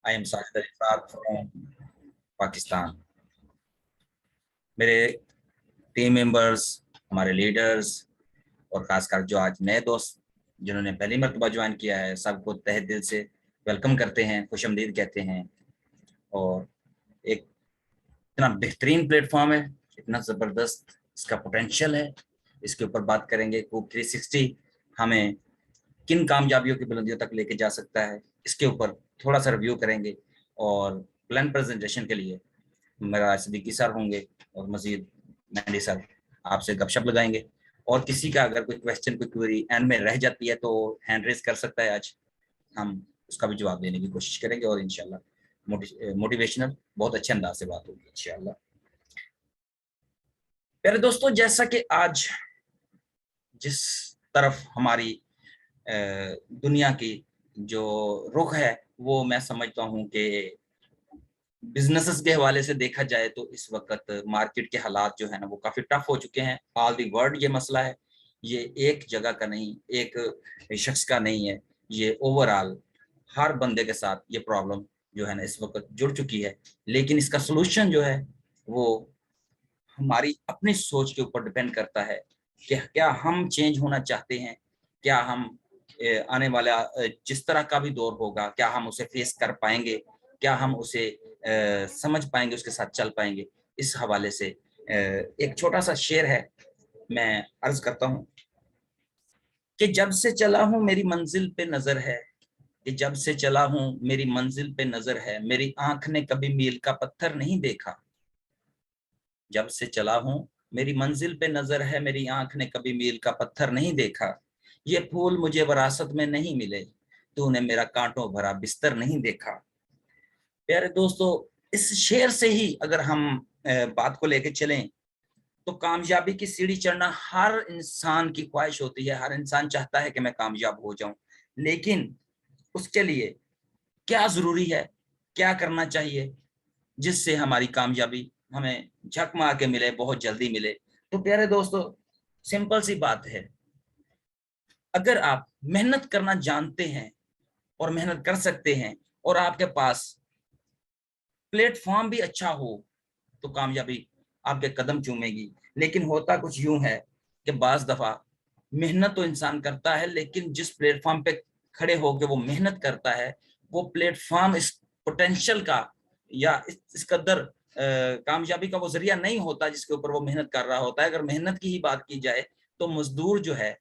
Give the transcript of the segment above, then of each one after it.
I am Sajid Ali from Pakistan. मेरे team members, हमारे leaders और खासकर जो आज नए दोस्त जिन्होंने पहली मर्तबा ज्वाइन किया है, सबको तहे दिल से वेलकम करते हैं, खुशमदीद कहते हैं। और एक इतना बेहतरीन प्लेटफॉर्म है, इतना ज़बरदस्त इसका पोटेंशियल है, इसके ऊपर बात करेंगे। कूब 360 हमें किन कामयाबियों की बुलंदियों तक लेके जा सकता है, इसके ऊपर थोड़ा सा रिव्यू करेंगे। और प्लान प्रेजेंटेशन के लिए मेरा सिद्दीकी सर होंगे और मजीद मेहंदी सर आपसे गपशप लगाएंगे। और किसी का अगर कोई क्वेश्चन, कोई क्वेरी एंड में रह जाती है तो हैंड रेज कर सकता है। आज हम उसका भी जवाब देने की कोशिश करेंगे और इंशाल्लाह मोटिवेशनल बहुत अच्छे अंदाज से बात होगी इंशाल्लाह। प्यारे दोस्तों, जैसा कि आज जिस तरफ हमारी दुनिया की जो रुख है, वो मैं समझता हूँ कि बिजनेसेस के हवाले से देखा जाए तो इस वक्त मार्केट के हालात जो है ना, वो काफी टफ हो चुके हैं। ऑल दी वर्ल्ड ये मसला है, ये एक जगह का नहीं, एक शख्स का नहीं है, ये ओवरऑल हर बंदे के साथ ये प्रॉब्लम जो है ना इस वक्त जुड़ चुकी है। लेकिन इसका सोल्यूशन जो है वो हमारी अपनी सोच के ऊपर डिपेंड करता है कि क्या हम चेंज होना चाहते हैं, क्या हम आने वाला जिस तरह का भी दौर होगा, क्या हम उसे फेस कर पाएंगे, क्या हम उसे समझ पाएंगे, उसके साथ चल पाएंगे। इस हवाले से एक छोटा सा शेर है, मैं अर्ज करता हूँ कि जब से चला हूँ मेरी मंजिल पे नजर है, कि जब से चला हूँ मेरी मंजिल पे नजर है, मेरी आंख ने कभी मील का पत्थर नहीं देखा। जब से चला हूँ मेरी मंजिल पे नजर है, मेरी आंख ने कभी मील का पत्थर नहीं देखा। ये फूल मुझे विरासत में नहीं मिले, तूने मेरा कांटों भरा बिस्तर नहीं देखा। प्यारे दोस्तों, इस शेर से ही अगर हम बात को लेके चलें तो कामयाबी की सीढ़ी चढ़ना हर इंसान की ख्वाहिश होती है। हर इंसान चाहता है कि मैं कामयाब हो जाऊं, लेकिन उसके लिए क्या जरूरी है, क्या करना चाहिए जिससे हमारी कामयाबी हमें झक मार के मिले, बहुत जल्दी मिले। तो प्यारे दोस्तों, सिंपल सी बात है, अगर आप मेहनत करना जानते हैं और मेहनत कर सकते हैं और आपके पास प्लेटफॉर्म भी अच्छा हो, तो कामयाबी आपके कदम चूमेगी। लेकिन होता कुछ यूं है कि बाज दफा मेहनत तो इंसान करता है, लेकिन जिस प्लेटफॉर्म पे खड़े होकर वो मेहनत करता है, वो प्लेटफॉर्म इस पोटेंशियल का या इस कदर कामयाबी का वो जरिया नहीं होता जिसके ऊपर वो मेहनत कर रहा होता है। अगर मेहनत की ही बात की जाए तो मजदूर जो है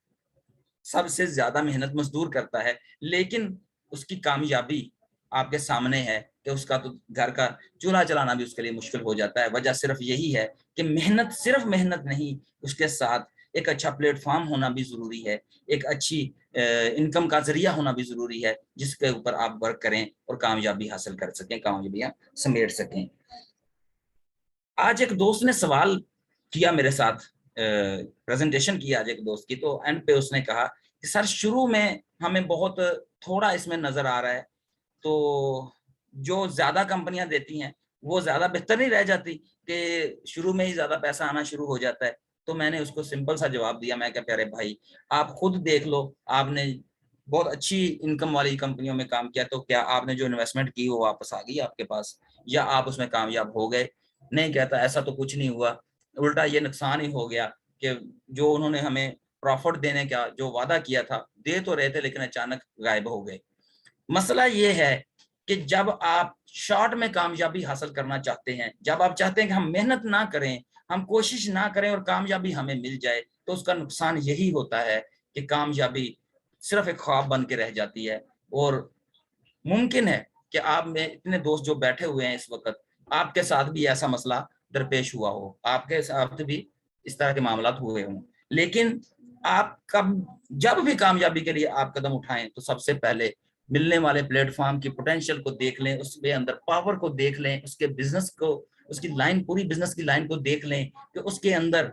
सबसे ज्यादा मेहनत मजदूर करता है, लेकिन उसकी कामयाबी आपके सामने है कि उसका तो घर का चूल्हा चलाना भी उसके लिए मुश्किल हो जाता है। वजह सिर्फ यही है कि मेहनत सिर्फ मेहनत नहीं, उसके साथ एक अच्छा प्लेटफॉर्म होना भी जरूरी है, एक अच्छी इनकम का जरिया होना भी जरूरी है, जिसके ऊपर आप वर्क करें और कामयाबी हासिल कर सकें, कामयाबियां समेट सकें। आज एक दोस्त ने सवाल किया मेरे साथ, प्रेजेंटेशन की आज एक दोस्त की, तो एंड पे उसने कहा कि सर शुरू में हमें बहुत थोड़ा इसमें नजर आ रहा है, तो जो ज्यादा कंपनियां देती हैं वो ज्यादा बेहतर नहीं रह जाती कि शुरू में ही ज्यादा पैसा आना शुरू हो जाता है। तो मैंने उसको सिंपल सा जवाब दिया, मैं क्या प्यारे भाई, आप खुद देख लो, आपने बहुत अच्छी इनकम वाली कंपनियों में काम किया, तो क्या आपने जो इन्वेस्टमेंट की वो वापस आ गई आपके पास, या आप उसमें कामयाब हो गए? नहीं, कहता ऐसा तो कुछ नहीं हुआ, उल्टा ये नुकसान ही हो गया कि जो उन्होंने हमें प्रॉफिट देने का जो वादा किया था, दे तो रहे थे लेकिन अचानक गायब हो गए। मसला ये है कि जब आप शॉर्ट में कामयाबी हासिल करना चाहते हैं, जब आप चाहते हैं कि हम मेहनत ना करें, हम कोशिश ना करें और कामयाबी हमें मिल जाए, तो उसका नुकसान यही होता है कि कामयाबी सिर्फ एक ख्वाब बन के रह जाती है। और मुमकिन है कि आप में इतने दोस्त जो बैठे हुए हैं इस वक्त, आपके साथ भी ऐसा मसला दरपेश हुआ हो, आपके साथ भी इस तरह के मामला हुए हों। लेकिन आप कब जब भी कामयाबी के लिए आप कदम उठाएं तो सबसे पहले मिलने वाले प्लेटफॉर्म की पोटेंशियल को देख लें, उसके अंदर पावर को देख लें, उसके बिजनेस को, उसकी लाइन, पूरी बिजनेस की लाइन को देख लें कि उसके अंदर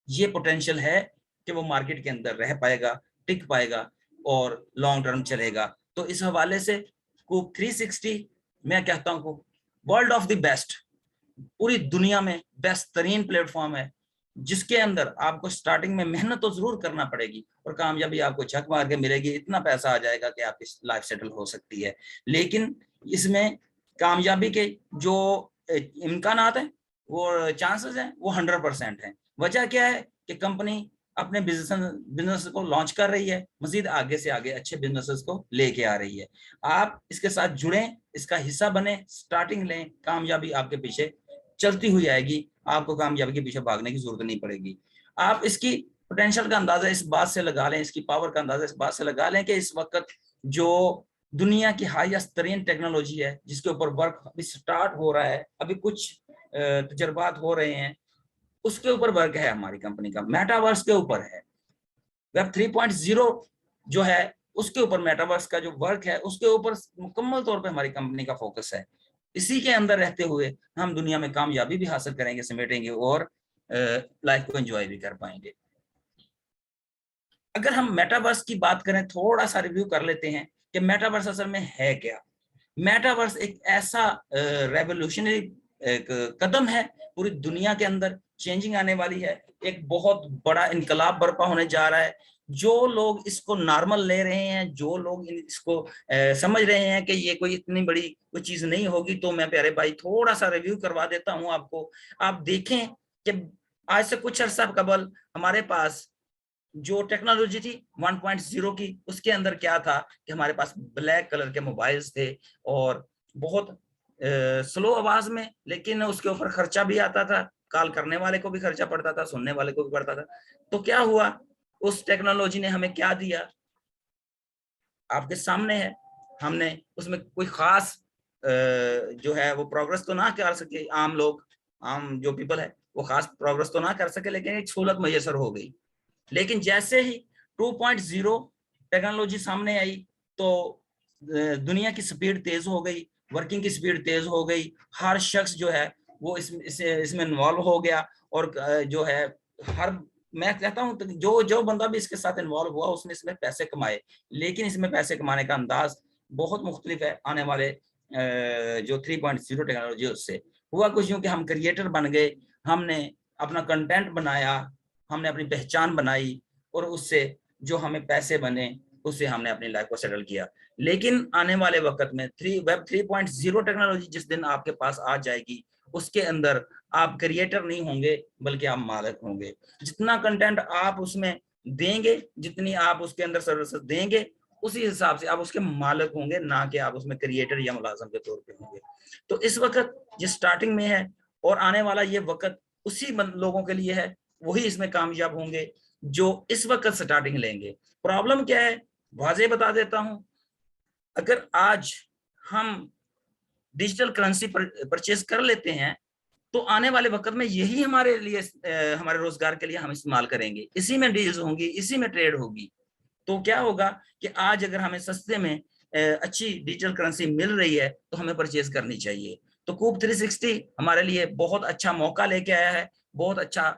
ये पोटेंशियल है कि वो मार्केट के अंदर रह पाएगा, टिक पाएगा और लॉन्ग टर्म चलेगा। तो इस हवाले से कूब 360 मैं कहता हूँ वर्ल्ड ऑफ द बेस्ट, पूरी दुनिया में बेस्ट तरीन प्लेटफॉर्म है, जिसके अंदर आपको स्टार्टिंग में मेहनत तो जरूर करना पड़ेगी और कामयाबी आपको झक मार के मिलेगी, इतना पैसा आ जाएगा कि आपकी लाइफ सेटल हो सकती है। लेकिन इसमें कामयाबी के जो इम्कानात हैं, वो चांसेस हैं, वो 100% हैं। वजह क्या है कि कंपनी अपने बिजनेस को लॉन्च कर रही है, मजीद आगे से आगे अच्छे बिजनेसेस को लेके आ रही है। आप इसके साथ जुड़ें, इसका हिस्सा बने, स्टार्टिंग लें, कामयाबी आपके पीछे चलती हुई आएगी, आपको कामयाबी के पीछे भागने की जरूरत नहीं पड़ेगी। आप इसकी पोटेंशियल का अंदाजा इस बात से लगा लें, इसकी पावर का अंदाजा इस बात से लगा लें कि इस वक्त जो दुनिया की हाईएस्ट तरीन टेक्नोलॉजी है, जिसके ऊपर वर्क अभी स्टार्ट हो रहा है, अभी कुछ तजर्बात हो रहे हैं, उसके ऊपर वर्क है हमारी कंपनी का, मेटावर्स के ऊपर है। वेब 3.0 जो है उसके ऊपर, मेटावर्स का जो वर्क है उसके ऊपर मुकम्मल तौर पे हमारी कंपनी का फोकस है। इसी के अंदर रहते हुए हम दुनिया में कामयाबी भी हासिल करेंगे, समेटेंगे और लाइफ को एंजॉय भी कर पाएंगे। अगर हम मेटावर्स की बात करें, थोड़ा सा रिव्यू कर लेते हैं कि मेटावर्स असल में है क्या। मेटावर्स एक ऐसा रेवोल्यूशनरी एक कदम है, पूरी दुनिया के अंदर चेंजिंग आने वाली है, एक बहुत बड़ा इनकलाब बर्पा होने जा रहा है। जो लोग इसको नॉर्मल ले रहे हैं, जो लोग इसको समझ रहे हैं कि ये कोई इतनी बड़ी कोई चीज नहीं होगी, तो मैं प्यारे भाई थोड़ा सा रिव्यू करवा देता हूं आपको। आप देखें कि आज से कुछ अर्सा कबल हमारे पास जो टेक्नोलॉजी थी 1.0 की, उसके अंदर क्या था कि हमारे पास ब्लैक कलर के मोबाइल्स थे और बहुत स्लो आवाज में, लेकिन उसके ऊपर खर्चा भी आता था, कॉल करने वाले को भी खर्चा पड़ता था, सुनने वाले को भी पड़ता था। तो क्या हुआ, उस टेक्नोलॉजी ने हमें क्या दिया आपके सामने है। हमने उसमें कोई खास जो है वो प्रोग्रेस तो ना कर सके, आम लोग, आम जो पीपल है वो खास प्रोग्रेस तो ना कर सके, लेकिन एक सहूलत मैसर हो गई। लेकिन जैसे ही 2.0 टेक्नोलॉजी सामने आई तो दुनिया की स्पीड तेज हो गई, वर्किंग की स्पीड तेज हो गई, हर शख्स जो है वो इसमें इन्वॉल्व हो गया। और जो है हर, मैं कहता हूं जो जो बंदा भी इसके साथ इन्वॉल्व हुआ उसने इसमें पैसे कमाए, लेकिन इसमें पैसे कमाने का अंदाज बहुत मुख्तलिफ है आने वाले जो 3.0 टेक्नोलॉजी उससे। हुआ कुछ यूं कि हम क्रिएटर बन गए, हमने अपना कंटेंट बनाया, हमने अपनी पहचान बनाई और उससे जो हमें पैसे बने उससे हमने अपनी लाइफ को सेटल किया। लेकिन आने वाले वक्त में वेब 3.0 टेक्नोलॉजी जिस दिन आपके पास आ जाएगी, उसके अंदर आप क्रिएटर नहीं होंगे बल्कि आप मालिक होंगे। जितना कंटेंट आप उसमें देंगे, जितनी आप उसके अंदर सर्विसेज देंगे, उसी हिसाब से आप उसके मालिक होंगे, ना कि आप उसमें क्रिएटर या मुलाजिम के तौर पे होंगे। तो इस वक्त जो स्टार्टिंग में है और आने वाला ये वक्त उसी लोगों के लिए है, वही इसमें कामयाब होंगे जो इस वक्त स्टार्टिंग लेंगे। प्रॉब्लम क्या है वाजे बता देता हूं, अगर आज हम डिजिटल करेंसी परचेज कर लेते हैं तो आने वाले वक्त में यही हमारे लिए हमारे रोजगार के लिए हम इस्तेमाल करेंगे, इसी में डील्स होंगी, इसी में ट्रेड होगी। तो क्या होगा कि आज अगर हमें सस्ते में अच्छी डिजिटल करेंसी मिल रही है तो हमें परचेज करनी चाहिए। तो कूब 360 हमारे लिए बहुत अच्छा मौका लेके आया है, बहुत अच्छा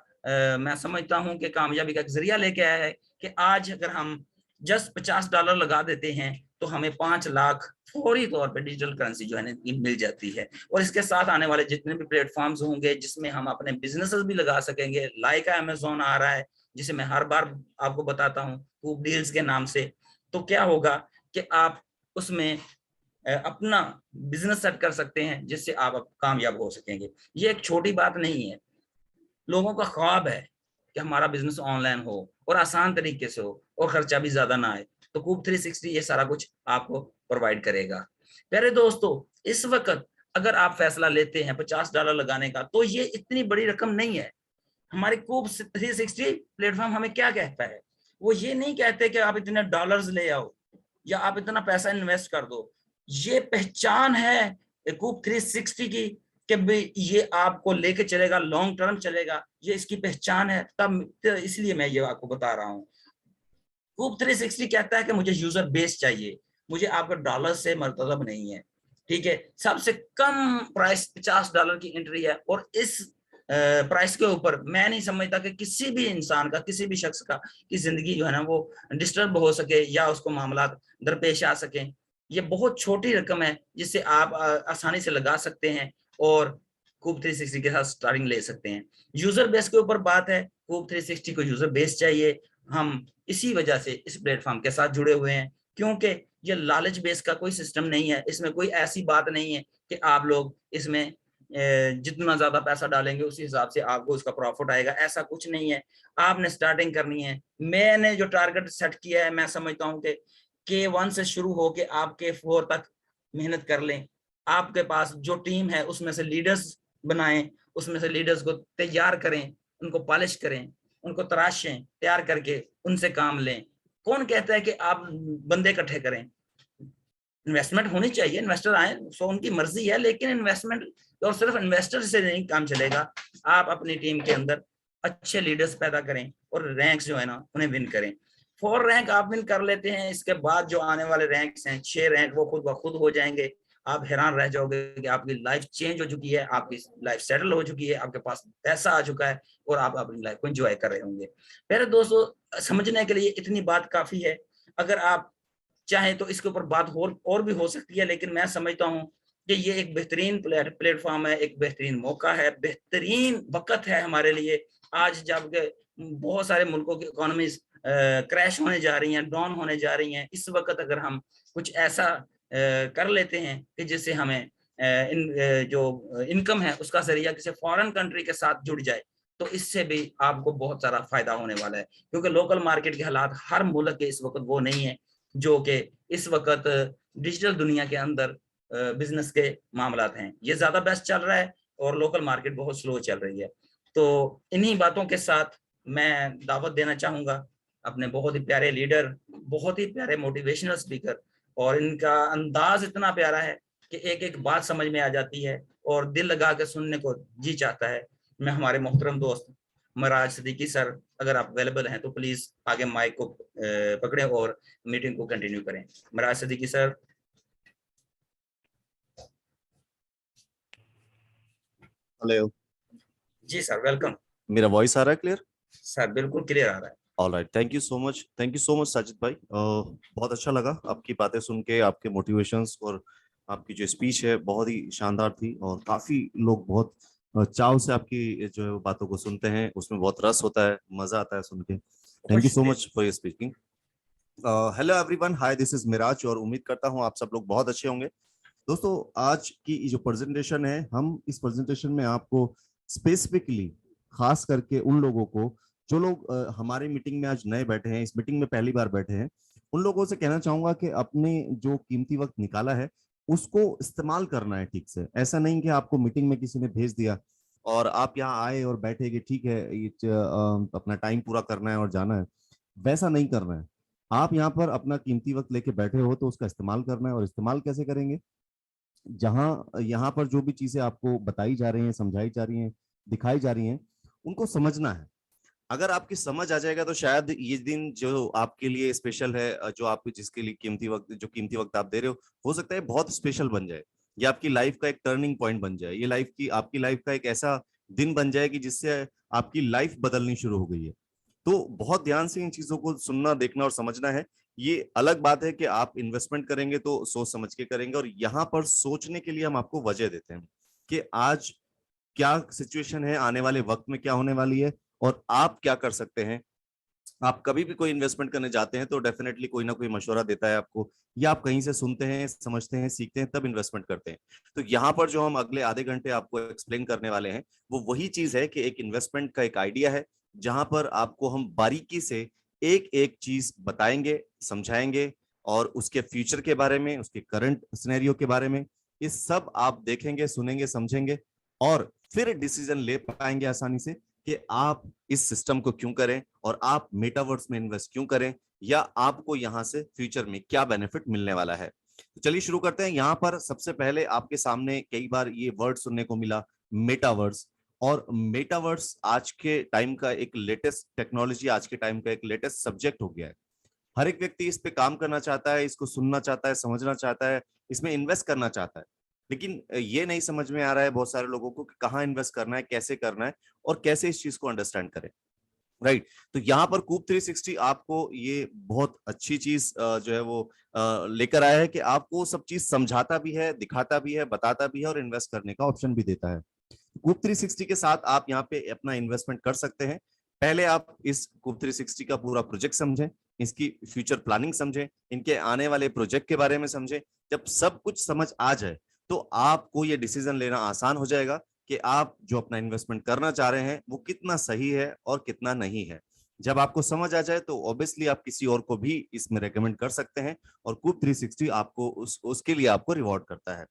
मैं समझता हूं कि कामयाबी का एक जरिया लेके आया है कि आज अगर हम जस्ट $50 लगा देते हैं तो हमें 5 लाख फौरी तौर पे डिजिटल करेंसी जो है ना मिल जाती है। और इसके साथ आने वाले जितने भी प्लेटफॉर्म्स होंगे जिसमें हम अपने बिजनेसेस भी लगा सकेंगे, लाइक अमेज़न आ रहा है जिसे मैं हर बार आपको बताता हूँ कूब डील्स के नाम से। तो क्या होगा कि आप उसमें अपना बिजनेस सेट कर सकते हैं जिससे आप कामयाब हो सकेंगे। ये एक छोटी बात नहीं है, लोगों का ख्वाब है कि हमारा बिजनेस ऑनलाइन हो और आसान तरीके से हो और खर्चा भी ज्यादा ना आए। तो कूब 360 ये सारा कुछ आपको प्रोवाइड करेगा। प्यारे दोस्तों, इस वक्त अगर आप फैसला लेते हैं $50 लगाने का तो ये इतनी बड़ी रकम नहीं है। हमारे कूब 360 प्लेटफॉर्म हमें क्या कहता है, वो ये नहीं कहते कि आप इतने डॉलर्स ले आओ या आप इतना पैसा इन्वेस्ट कर दो। ये पहचान है कूब 360 की कि ये आपको लेके चलेगा, लॉन्ग टर्म चलेगा, ये इसकी पहचान है। तब तो इसलिए मैं ये आपको बता रहा हूँ। कूब 360 कहता है कि मुझे यूजर बेस चाहिए, मुझे आपका डॉलर से मतलब नहीं है। ठीक है, सबसे कम प्राइस $50 की एंट्री है और इस प्राइस के ऊपर मैं नहीं समझता कि किसी भी इंसान का, किसी भी शख्स का की जिंदगी जो है ना वो डिस्टर्ब हो सके या उसको मामला दरपेश आ सके। ये बहुत छोटी रकम है जिससे आप आसानी से लगा सकते हैं और कूब 360 के साथ स्टार्टिंग ले सकते हैं। यूजर बेस के ऊपर बात है, कूब 360 को यूजर बेस चाहिए। हम इसी वजह से इस प्लेटफॉर्म के साथ जुड़े हुए हैं क्योंकि ये लालच बेस का कोई सिस्टम नहीं है। इसमें कोई ऐसी बात नहीं है कि आप लोग इसमें जितना ज्यादा पैसा डालेंगे उसी हिसाब से आपको उसका प्रॉफिट आएगा, ऐसा कुछ नहीं है। आपने स्टार्टिंग करनी है। मैंने जो टारगेट सेट किया है, मैं समझता हूँ कि K1 से शुरू होके आप K4 तक मेहनत कर लें। आपके पास जो टीम है उसमें से लीडर्स बनाएं, उसमें से लीडर्स को तैयार करें, उनको पॉलिश करें, उनको तराशें, तैयार करके उनसे काम लें। कौन कहता है कि आप बंदे इकट्ठे करें? इन्वेस्टमेंट होनी चाहिए, इन्वेस्टर आए सो उनकी मर्जी है, लेकिन इन्वेस्टमेंट और सिर्फ इन्वेस्टर से नहीं काम चलेगा। आप अपनी टीम के अंदर अच्छे लीडर्स पैदा करें और रैंक्स जो है ना उन्हें विन करें। 4 रैंक आप विन कर लेते हैं, इसके बाद जो आने वाले रैंक्स हैं 6 रैंक वो खुद ब खुद हो जाएंगे। आप हैरान रह जाओगे कि आपकी लाइफ चेंज हो चुकी है, आपकी लाइफ सेटल हो चुकी है, आपके पास पैसा आ चुका है और आप अपनी लाइफ को एंजॉय कर रहे होंगे। मेरे दोस्तों, समझने के लिए इतनी बात काफी है। अगर आप चाहे तो इसके ऊपर बात और भी हो सकती है, लेकिन मैं समझता हूँ कि ये एक बेहतरीन प्लेटफॉर्म है, एक बेहतरीन मौका है, बेहतरीन वक्त है हमारे लिए। आज जब बहुत सारे मुल्कों की इकोनॉमीज क्रैश होने जा रही हैं, डाउन होने जा रही हैं, इस वक्त अगर हम कुछ ऐसा कर लेते हैं कि जिससे हमें जो इनकम है उसका जरिया किसी फॉरेन कंट्री के साथ जुड़ जाए, तो इससे भी आपको बहुत सारा फायदा होने वाला है। क्योंकि लोकल मार्केट के हालात हर मुल्क के इस वक्त वो नहीं है जो कि इस वक्त डिजिटल दुनिया के अंदर बिजनेस के मामलात हैं। ये ज्यादा बेस्ट चल रहा है और लोकल मार्केट बहुत स्लो चल रही है। तो इन्हीं बातों के साथ मैं दावत देना चाहूंगा अपने बहुत ही प्यारे लीडर, बहुत ही प्यारे मोटिवेशनल स्पीकर, और इनका अंदाज इतना प्यारा है कि एक एक बात समझ में आ जाती है और दिल लगा के सुनने को जी चाहता है। मैं हमारे मोहतरम दोस्त मराज सिद्दीकी सर, अगर आप अवेलेबल हैं तो प्लीज आगे माइक को पकड़ें और मीटिंग को कंटिन्यू करें। मराज सिद्दीकी सर। हेलो। जी सर, वेलकम। मेरा वॉइस आ रहा है क्लियर? सर बिल्कुल क्लियर आ रहा है। Alright, thank you so much, thank you so much Sajid भाई। बहुत अच्छा लगा आपकी बातें सुन के, आपके मोटिवेशंस और आपकी जो स्पीच है बहुत ही शानदार थी, और काफी लोग बहुत चाव से आपकी जो है वो बातों को सुनते हैं, उसमें बहुत रस होता है, मजा आता है सुन के। थैंक बहुत यू सो शुक्रिया। Much for your speaking. Hello everyone, hi, this is Miraj, और उम्मीद करता हूँ आप सब लोग बहुत अच्छे होंगे। दोस्तों, आज की जो प्रेजेंटेशन है, हम इस प्रेजेंटेशन में आपको स्पेसिफिकली, खास करके उन लोगों को जो लोग हमारे मीटिंग में आज नए बैठे हैं, इस मीटिंग में पहली बार बैठे हैं, उन लोगों से कहना चाहूंगा कि अपने जो कीमती वक्त निकाला है उसको इस्तेमाल करना है ठीक से। ऐसा नहीं कि आपको मीटिंग में किसी ने भेज दिया और आप यहाँ आए और बैठे कि ठीक है ये अपना टाइम पूरा करना है और जाना है। वैसा नहीं करना है। आप यहाँ पर अपना कीमती वक्त लेके बैठे हो तो उसका इस्तेमाल करना है। और इस्तेमाल कैसे करेंगे? जहां यहाँ पर जो भी चीजें आपको बताई जा रही हैं, समझाई जा रही हैं, दिखाई जा रही हैं, उनको समझना है। अगर आपकी समझ आ जाएगा तो शायद ये दिन जो आपके लिए स्पेशल है, जो आपके जिसके लिए कीमती वक्त आप दे रहे हो सकता है बहुत स्पेशल बन जाए। ये आपकी लाइफ का एक टर्निंग पॉइंट बन जाए। ये आपकी लाइफ का एक ऐसा दिन बन जाए कि जिससे आपकी लाइफ बदलनी शुरू हो गई है। तो बहुत ध्यान से इन चीजों को सुनना, देखना और समझना है। ये अलग बात है कि आप इन्वेस्टमेंट करेंगे तो सोच समझ के करेंगे, और यहाँ पर सोचने के लिए हम आपको वजह देते हैं कि आज क्या सिचुएशन है, आने वाले वक्त में क्या होने वाली है, और आप क्या कर सकते हैं। आप कभी भी कोई इन्वेस्टमेंट करने जाते हैं तो डेफिनेटली कोई ना कोई मशवरा देता है आपको, या आप कहीं से सुनते हैं, समझते हैं, सीखते हैं, तब इन्वेस्टमेंट करते हैं। तो यहाँ पर जो हम अगले आधे घंटे आपको एक्सप्लेन करने वाले हैं वो वही चीज है कि एक इन्वेस्टमेंट का एक आइडिया है, जहां पर आपको हम बारीकी से एक एक चीज बताएंगे, समझाएंगे, और उसके फ्यूचर के बारे में, उसके करंट सिनेरियो के बारे में, ये सब आप देखेंगे, सुनेंगे, समझेंगे, और फिर डिसीजन ले पाएंगे आसानी से कि आप इस सिस्टम को क्यों करें, और आप मेटावर्स में इन्वेस्ट क्यों करें, या आपको यहां से फ्यूचर में क्या बेनिफिट मिलने वाला है। तो चलिए शुरू करते हैं। यहां पर सबसे पहले आपके सामने कई बार ये वर्ड सुनने को मिला, मेटावर्स। और मेटावर्स आज के टाइम का एक लेटेस्ट टेक्नोलॉजी, आज के टाइम का एक लेटेस्ट सब्जेक्ट हो गया है। हर एक व्यक्ति इस पे काम करना चाहता है, इसको सुनना चाहता है, समझना चाहता है, इसमें इन्वेस्ट करना चाहता है। लेकिन ये नहीं समझ में आ रहा है बहुत सारे लोगों को कि कहाँ इन्वेस्ट करना है, कैसे करना है, और कैसे इस चीज को अंडरस्टैंड करें। राइट। तो यहाँ पर कूप 360 आपको ये बहुत अच्छी चीज जो है वो लेकर आया है कि आपको सब चीज समझाता भी है, दिखाता भी है, बताता भी है, और इन्वेस्ट करने का ऑप्शन भी देता है। कूप 360 के साथ आप यहाँ पे अपना इन्वेस्टमेंट कर सकते हैं। पहले आप इस कूप 360 का पूरा प्रोजेक्ट समझें, इसकी फ्यूचर प्लानिंग समझें, इनके आने वाले प्रोजेक्ट के बारे में समझें। जब सब कुछ समझ आ जाए तो आपको ये डिसीजन लेना आसान हो जाएगा कि आप जो अपना इन्वेस्टमेंट करना चाह रहे हैं वो कितना सही है और कितना नहीं है। जब आपको समझ आ जाए तो ऑब्वियसली आप किसी और को भी इसमें रेकमेंड कर सकते हैं और कूप 360 आपको उसके लिए आपको रिवॉर्ड करता है,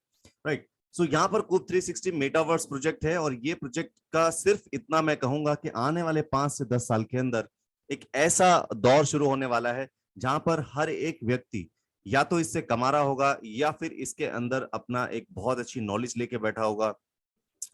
राइट। सो यहाँ पर कूप 360 मेटावर्स प्रोजेक्ट है और ये प्रोजेक्ट का सिर्फ इतना मैं कहूंगा कि आने वाले 5 से 10 साल के अंदर एक ऐसा दौर शुरू होने वाला है जहां पर हर एक व्यक्ति या तो इससे कमा रहा होगा या फिर इसके अंदर अपना एक बहुत अच्छी नॉलेज लेके बैठा होगा।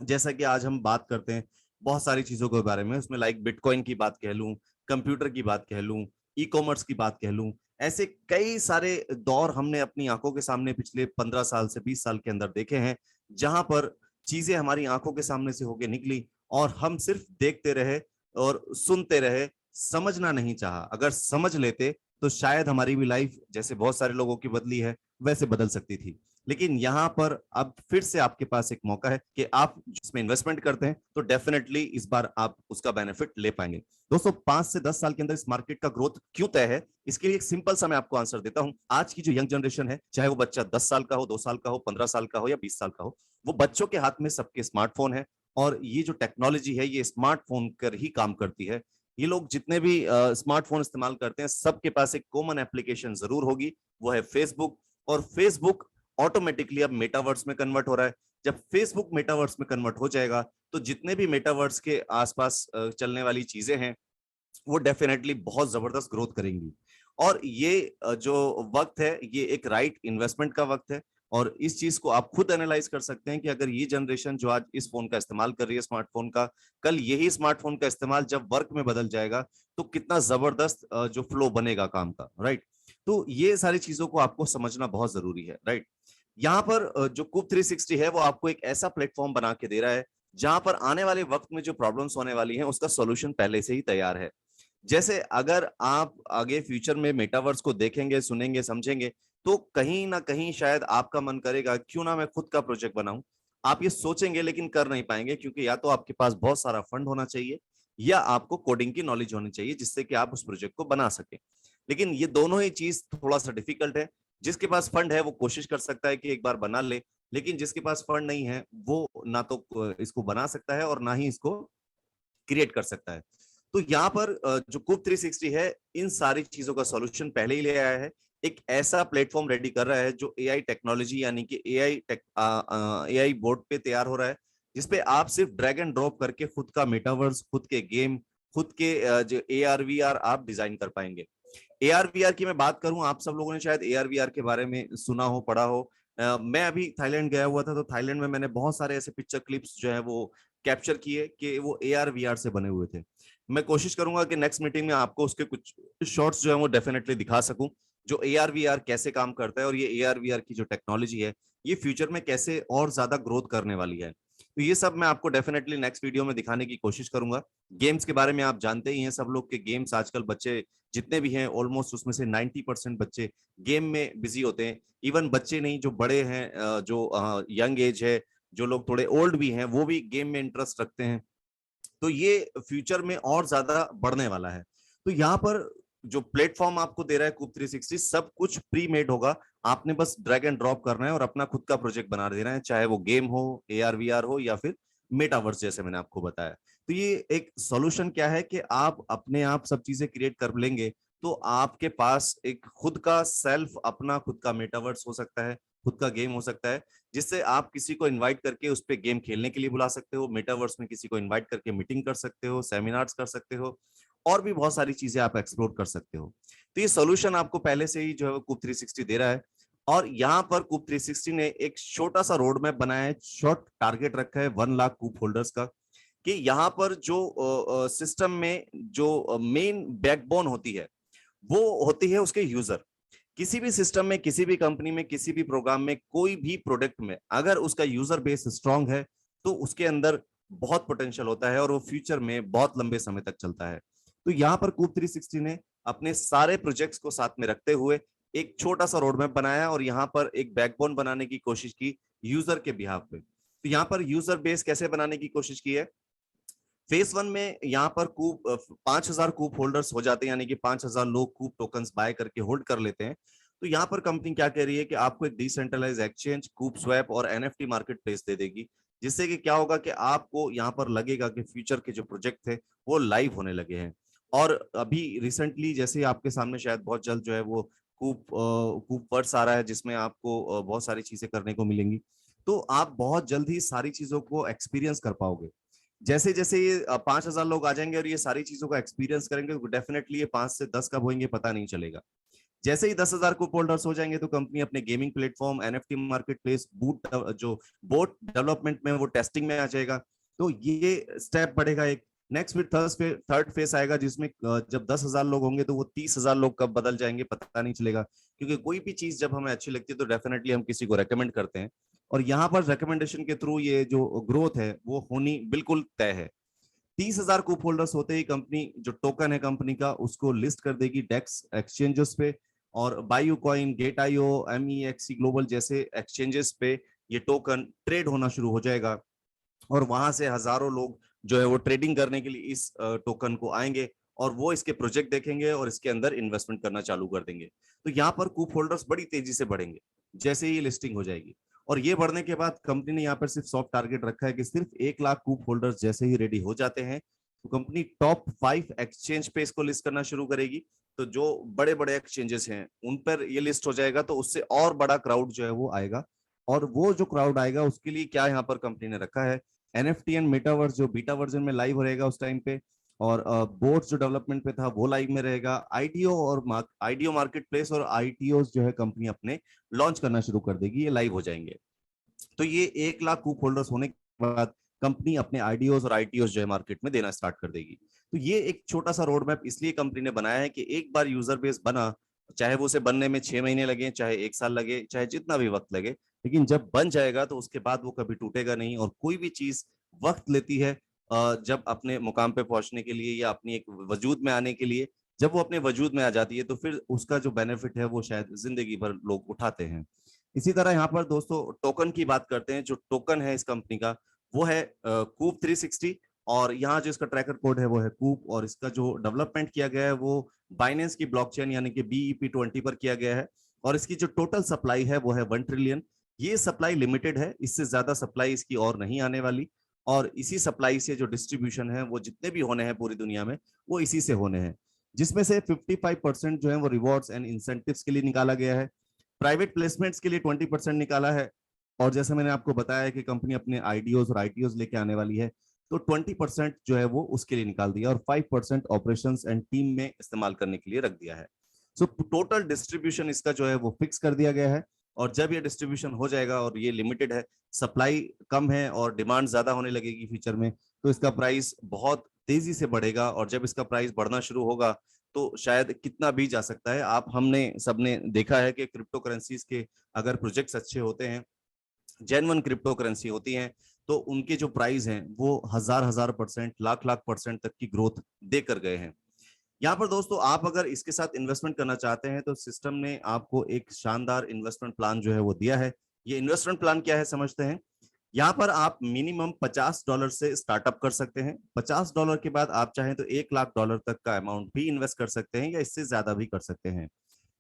जैसा कि आज हम बात करते हैं बहुत सारी चीजों के बारे में, उसमें लाइक बिटकॉइन की बात कह लूं, कंप्यूटर की बात कह लूं, ई कॉमर्स की बात कह लूं, ऐसे कई सारे दौर हमने अपनी आंखों के सामने पिछले 15 साल से 20 साल के अंदर देखे हैं जहां पर चीजें हमारी आंखों के सामने से होके निकली और हम सिर्फ देखते रहे और सुनते रहे, समझना नहीं चाहा। अगर समझ लेते तो शायद हमारी भी लाइफ जैसे बहुत सारे लोगों की बदली है वैसे बदल सकती थी। लेकिन यहाँ पर अब फिर से आपके पास एक मौका है कि आप जिसमें इन्वेस्टमेंट करते हैं तो डेफिनेटली इस बार आप उसका बेनिफिट ले पाएंगे। दोस्तों 5 से 10 साल के अंदर इस मार्केट का ग्रोथ क्यों तय है, इसके लिए एक सिंपल सा मैं आपको आंसर देता हूं। आज की जो यंग जनरेशन है, चाहे वो बच्चा 10 साल का हो, 2 साल का हो, 15 साल का हो या 20 साल का हो, वो बच्चों के हाथ में सबके स्मार्टफोन है और ये जो टेक्नोलॉजी है ये स्मार्टफोन कर ही काम करती है। ये लोग जितने भी स्मार्टफोन इस्तेमाल करते हैं सबके पास एक कॉमन एप्लीकेशन जरूर होगी, वो है फेसबुक। और फेसबुक ऑटोमेटिकली अब मेटावर्स में कन्वर्ट हो रहा है। जब फेसबुक मेटावर्स में कन्वर्ट हो जाएगा तो जितने भी मेटावर्स के आसपास चलने वाली चीजें हैं वो डेफिनेटली बहुत जबरदस्त ग्रोथ करेंगी। और ये जो वक्त है ये एक राइट इन्वेस्टमेंट का वक्त है और इस चीज को आप खुद एनालाइज कर सकते हैं कि अगर ये जनरेशन जो आज इस फोन का इस्तेमाल कर रही है स्मार्टफोन का, कल यही स्मार्टफोन का इस्तेमाल जब वर्क में बदल जाएगा तो कितना जबरदस्त जो फ्लो बनेगा काम का, राइट। तो ये सारी चीजों को आपको समझना बहुत जरूरी है, राइट। यहाँ पर जो कूप 360 है वो आपको एक ऐसा प्लेटफॉर्म बना के दे रहा है जहां पर आने वाले वक्त में जो प्रॉब्लम्स होने वाली हैं उसका सॉल्यूशन पहले से ही तैयार है। जैसे अगर आप आगे फ्यूचर में मेटावर्स को देखेंगे, सुनेंगे, समझेंगे तो कहीं ना कहीं शायद आपका मन करेगा क्यों ना मैं खुद का प्रोजेक्ट बनाऊं। आप ये सोचेंगे लेकिन कर नहीं पाएंगे क्योंकि या तो आपके पास बहुत सारा फंड होना चाहिए या आपको कोडिंग की नॉलेज होनी चाहिए जिससे कि आप उस प्रोजेक्ट को बना सकें। लेकिन ये दोनों ही चीज थोड़ा सा डिफिकल्ट है। जिसके पास फंड है वो कोशिश कर सकता है कि एक बार बना ले, लेकिन जिसके पास फंड नहीं है वो ना तो इसको बना सकता है और ना ही इसको क्रिएट कर सकता है। तो यहाँ पर जो कूप 360 है इन सारी चीजों का सॉल्यूशन पहले ही ले आया है। एक ऐसा प्लेटफॉर्म रेडी कर रहा है जो एआई टेक्नोलॉजी यानी कि एआई बोर्ड पे तैयार हो रहा है, जिसपे आप सिर्फ ड्रैग एंड ड्रॉप करके खुद का मेटावर्स, खुद के गेम, खुद के जो एआर वीआर आप डिजाइन कर पाएंगे। एआर वीआर की मैं बात करूं, आप सब लोगों ने शायद एआर वीआर के बारे में सुना हो, पढ़ा हो। मैं अभी थाईलैंड गया हुआ था तो थाईलैंड में मैंने बहुत सारे ऐसे पिक्चर क्लिप्स जो है वो कैप्चर किए कि वो एआर वीआर से बने हुए थे। मैं कोशिश करूंगा कि नेक्स्ट मीटिंग में आपको उसके कुछ शॉर्ट्स जो है वो डेफिनेटली दिखा सकूं, जो एआर वीआर कैसे काम करता है और ये एआर वीआर की जो टेक्नोलॉजी है ये फ्यूचर में कैसे और ज्यादा ग्रोथ करने वाली है। तो ये सब मैं आपको डेफिनेटली नेक्स्ट वीडियो में दिखाने की कोशिश करूंगा। गेम्स के बारे में आप जानते ही हैं सब लोग के गेम्स आजकल बच्चे जितने भी हैं ऑलमोस्ट उसमें से 90% बच्चे गेम में बिजी होते हैं। इवन बच्चे नहीं, जो बड़े हैं, जो यंग एज है, जो लोग थोड़े ओल्ड भी हैं वो भी गेम में इंटरेस्ट रखते हैं। तो ये फ्यूचर में और ज्यादा बढ़ने वाला है। तो यहाँ पर जो प्लेटफॉर्म आपको दे रहा है कूप 360 सब कुछ प्री मेड होगा। आपने बस ड्रैग एंड ड्रॉप करना है और अपना खुद का प्रोजेक्ट बना देना है, चाहे वो गेम हो, एआर वीआर हो या फिर मेटावर्स जैसे मैंने आपको बताया। तो ये एक सॉल्यूशन क्या है कि आप अपने आप सब चीजें क्रिएट कर लेंगे तो आपके पास एक खुद का सेल्फ, अपना खुद का मेटावर्स हो सकता है, खुद का गेम हो सकता है, जिससे आप किसी को इनवाइट करके उस पर गेम खेलने के लिए बुला सकते हो। मेटावर्स में किसी को इनवाइट करके मीटिंग कर सकते हो, सेमिनार्स कर सकते हो और भी बहुत सारी चीजें आप एक्सप्लोर कर सकते हो। तो ये सोल्यूशन आपको पहले से ही जो है कूप 360 दे रहा है। और यहाँ पर कूप 360 ने एक छोटा सा रोड मैप बनाया है, शॉर्ट टारगेट रखा है 1 लाख कूप होल्डर्स का, कि यहाँ पर जो सिस्टम में जो मेन बैकबोन होती है वो होती है उसके यूजर। किसी भी सिस्टम में, किसी भी कंपनी में, किसी भी प्रोग्राम में, कोई भी प्रोडक्ट में अगर उसका यूजर बेस स्ट्रांग है तो उसके अंदर बहुत पोटेंशियल होता है और वो फ्यूचर में बहुत लंबे समय तक चलता है। तो यहाँ पर कूप 360 ने अपने सारे प्रोजेक्ट्स को साथ में रखते हुए एक छोटा सा रोड मैप बनाया और यहाँ पर एक बैकबोन बनाने की कोशिश की यूजर के बिहाफ पे। तो यहाँ पर यूजर बेस कैसे बनाने की कोशिश की है, फेज 1 में यहाँ पर कूप 5000 कूप होल्डर्स हो जाते हैं, यानी कि 5000 लोग कूप टोकन्स बाय करके होल्ड कर लेते हैं। तो यहाँ पर कंपनी क्या कह रही है कि आपको एक डिसेंट्रलाइज एक्सचेंज, कूप स्वैप और एनएफटी मार्केट प्लेस दे देगी, जिससे कि क्या होगा कि आपको यहाँ पर लगेगा कि फ्यूचर के जो प्रोजेक्ट थे वो लाइव होने लगे हैं। और अभी रिसेंटली जैसे आपके सामने शायद बहुत जल्द जो है वो कूप वर्ड्स आ रहा है, जिसमें आपको बहुत सारी चीजें करने को मिलेंगी। तो आप बहुत जल्द ही सारी चीजों को एक्सपीरियंस कर पाओगे। जैसे जैसे ये 5000 लोग आ जाएंगे और ये सारी चीजों का एक्सपीरियंस करेंगे, तो डेफिनेटली ये 5 से 10 कब होंगे पता नहीं चलेगा। जैसे ही 10,000 कूप होल्डर्स हो जाएंगे तो कंपनी अपने gaming platform, NFT market place, जो बोट डेवलपमेंट में वो टेस्टिंग में आ जाएगा। तो ये स्टेप बढ़ेगा एक। नेक्स्ट फिर थर्ड फेस आएगा, जिसमें जब 10,000 लोग होंगे तो वो 30,000 लोग कब बदल जाएंगे पता नहीं चलेगा, क्योंकि कोई भी चीज जब हमें अच्छी लगती है तो डेफिनेटली हम किसी को रेकमेंड करते हैं, और यहाँ पर रिकमेंडेशन के थ्रू ये जो ग्रोथ है वो होनी बिल्कुल तय है। 30,000 कूप होल्डर्स होते ही कंपनी जो टोकन है कंपनी का उसको लिस्ट कर देगी डेक्स एक्सचेंजेस पे, और bio coin, Gate io, MEXC global जैसे एक्सचेंजेस पे ये टोकन ट्रेड होना शुरू हो जाएगा। और वहां से हजारों लोग जो है वो ट्रेडिंग करने के लिए इस टोकन को आएंगे, और वो इसके प्रोजेक्ट देखेंगे और इसके अंदर इन्वेस्टमेंट करना चालू कर देंगे। तो यहाँ पर कूप होल्डर्स बड़ी तेजी से बढ़ेंगे जैसे ही लिस्टिंग हो जाएगी। और ये बढ़ने के बाद कंपनी ने यहाँ पर सिर्फ सॉफ्ट टारगेट रखा है कि सिर्फ 1 लाख कूप होल्डर्स जैसे ही रेडी हो जाते हैं तो कंपनी टॉप 5 एक्सचेंज पे इसको लिस्ट करना शुरू करेगी। तो जो बड़े बड़े एक्सचेंजेस हैं उन पर ये लिस्ट हो जाएगा, तो उससे और बड़ा क्राउड जो है वो आएगा। और वो जो क्राउड आएगा उसके लिए क्या यहाँ पर कंपनी ने रखा है, एनएफटी एंड मेटावर्स जो बीटा वर्जन में लाइव रहेगा उस टाइम पे, और बोट्स जो डेवलपमेंट पे था वो लाइव में रहेगा। आईडीओ मार्केट प्लेस और आईटीओ जो है कंपनी अपने लॉन्च करना शुरू कर देगी, ये लाइव हो जाएंगे। तो ये 1 लाख कूप होल्डर्स होने के बाद कंपनी अपने आईडीओज और आईटीओज जो है मार्केट में देना स्टार्ट कर देगी। तो ये एक छोटा सा रोड मैप इसलिए कंपनी ने बनाया है कि एक बार यूजर बेस बना, चाहे वो उसे बनने में 6 महीने लगे, चाहे 1 साल लगे, चाहे जितना भी वक्त लगे, लेकिन जब बन जाएगा तो उसके बाद वो कभी टूटेगा नहीं। और कोई भी चीज वक्त लेती है जब अपने मुकाम पे पहुंचने के लिए या अपनी एक वजूद में आने के लिए, जब वो अपने वजूद में आ जाती है तो फिर उसका जो बेनिफिट है वो शायद जिंदगी भर लोग उठाते हैं। इसी तरह यहाँ पर दोस्तों टोकन की बात करते हैं। जो टोकन है इस कंपनी का वो है कूप 360, और यहाँ जो इसका ट्रैकर कोड है वो है कूप, और इसका जो डेवलपमेंट किया गया है वो बाइनेंस की ब्लॉकचेन यानी कि BEP20 पर किया गया है। और इसकी जो टोटल सप्लाई है वो है 1 ट्रिलियन। ये सप्लाई लिमिटेड है, इससे ज्यादा सप्लाई इसकी और नहीं आने वाली। और इसी सप्लाई से जो डिस्ट्रीब्यूशन है वो जितने भी होने हैं पूरी दुनिया में वो इसी से होने हैं, जिसमें से 55% जो है वो रिवॉर्ड्स एंड इंसेंटिव्स के लिए निकाला गया है। प्राइवेट प्लेसमेंट्स के लिए 20% निकाला है। और जैसे मैंने आपको बताया कि कंपनी अपने आईडीओज और आईटीओज लेके आने वाली है, तो 20% जो है वो उसके लिए निकाल दिया, और 5% ऑपरेशंस एंड टीम में इस्तेमाल करने के लिए रख दिया है। सो टोटल डिस्ट्रीब्यूशन इसका जो है वो फिक्स कर दिया गया है। और जब ये डिस्ट्रीब्यूशन हो जाएगा और ये लिमिटेड है, सप्लाई कम है और डिमांड ज्यादा होने लगेगी फ्यूचर में, तो इसका प्राइस बहुत तेजी से बढ़ेगा। और जब इसका प्राइस बढ़ना शुरू होगा तो शायद कितना भी जा सकता है। आप हमने सबने देखा है कि क्रिप्टो करेंसीज के अगर प्रोजेक्ट्स अच्छे होते हैं, जेन्युइन क्रिप्टो करेंसी होती हैं, तो उनके जो प्राइस हैं वो हजार हजार परसेंट, लाख लाख परसेंट तक की ग्रोथ देकर गए हैं। यहाँ पर दोस्तों आप अगर इसके साथ इन्वेस्टमेंट करना चाहते हैं तो सिस्टम ने आपको एक शानदार इन्वेस्टमेंट प्लान जो है वो दिया है। ये इन्वेस्टमेंट प्लान क्या है समझते हैं। यहाँ पर आप मिनिमम $50 से स्टार्टअप कर सकते हैं। $50 के बाद आप चाहें तो $1 लाख तक का अमाउंट भी इन्वेस्ट कर सकते हैं, या इससे ज्यादा भी कर सकते हैं।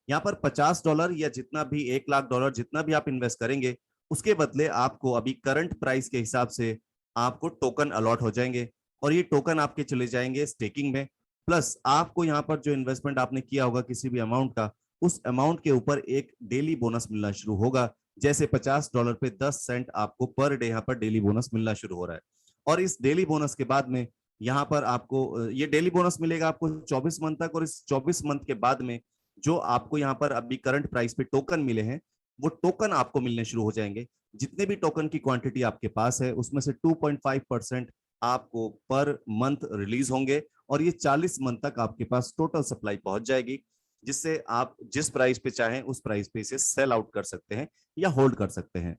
यहाँ पर $50 या जितना भी $1 लाख जितना भी आप इन्वेस्ट करेंगे, उसके बदले आपको अभी करंट प्राइस के हिसाब से आपको टोकन अलॉट हो जाएंगे, और ये टोकन आपके चले जाएंगे स्टेकिंग में। प्लस आपको यहाँ पर जो इन्वेस्टमेंट आपने किया होगा किसी भी अमाउंट का, उस अमाउंट के ऊपर एक डेली बोनस मिलना शुरू होगा। जैसे $50 पे 10 सेंट आपको पर डे यहाँ पर डेली बोनस मिलना शुरू हो रहा है। और इस डेली बोनस के बाद में यहाँ पर आपको ये डेली बोनस मिलेगा आपको 24 मंथ तक, और इस 24 मंथ के बाद में जो आपको यहाँ पर अभी करंट प्राइस पे टोकन मिले हैं वो टोकन आपको मिलने शुरू हो जाएंगे। जितने भी टोकन की क्वांटिटी आपके पास है उसमें से 2.5% आपको पर मंथ रिलीज होंगे, और ये 40 मंथ तक आपके पास टोटल सप्लाई पहुंच जाएगी, जिससे आप जिस प्राइस पे चाहें उस प्राइस पे इसे सेल आउट कर सकते हैं या होल्ड कर सकते हैं।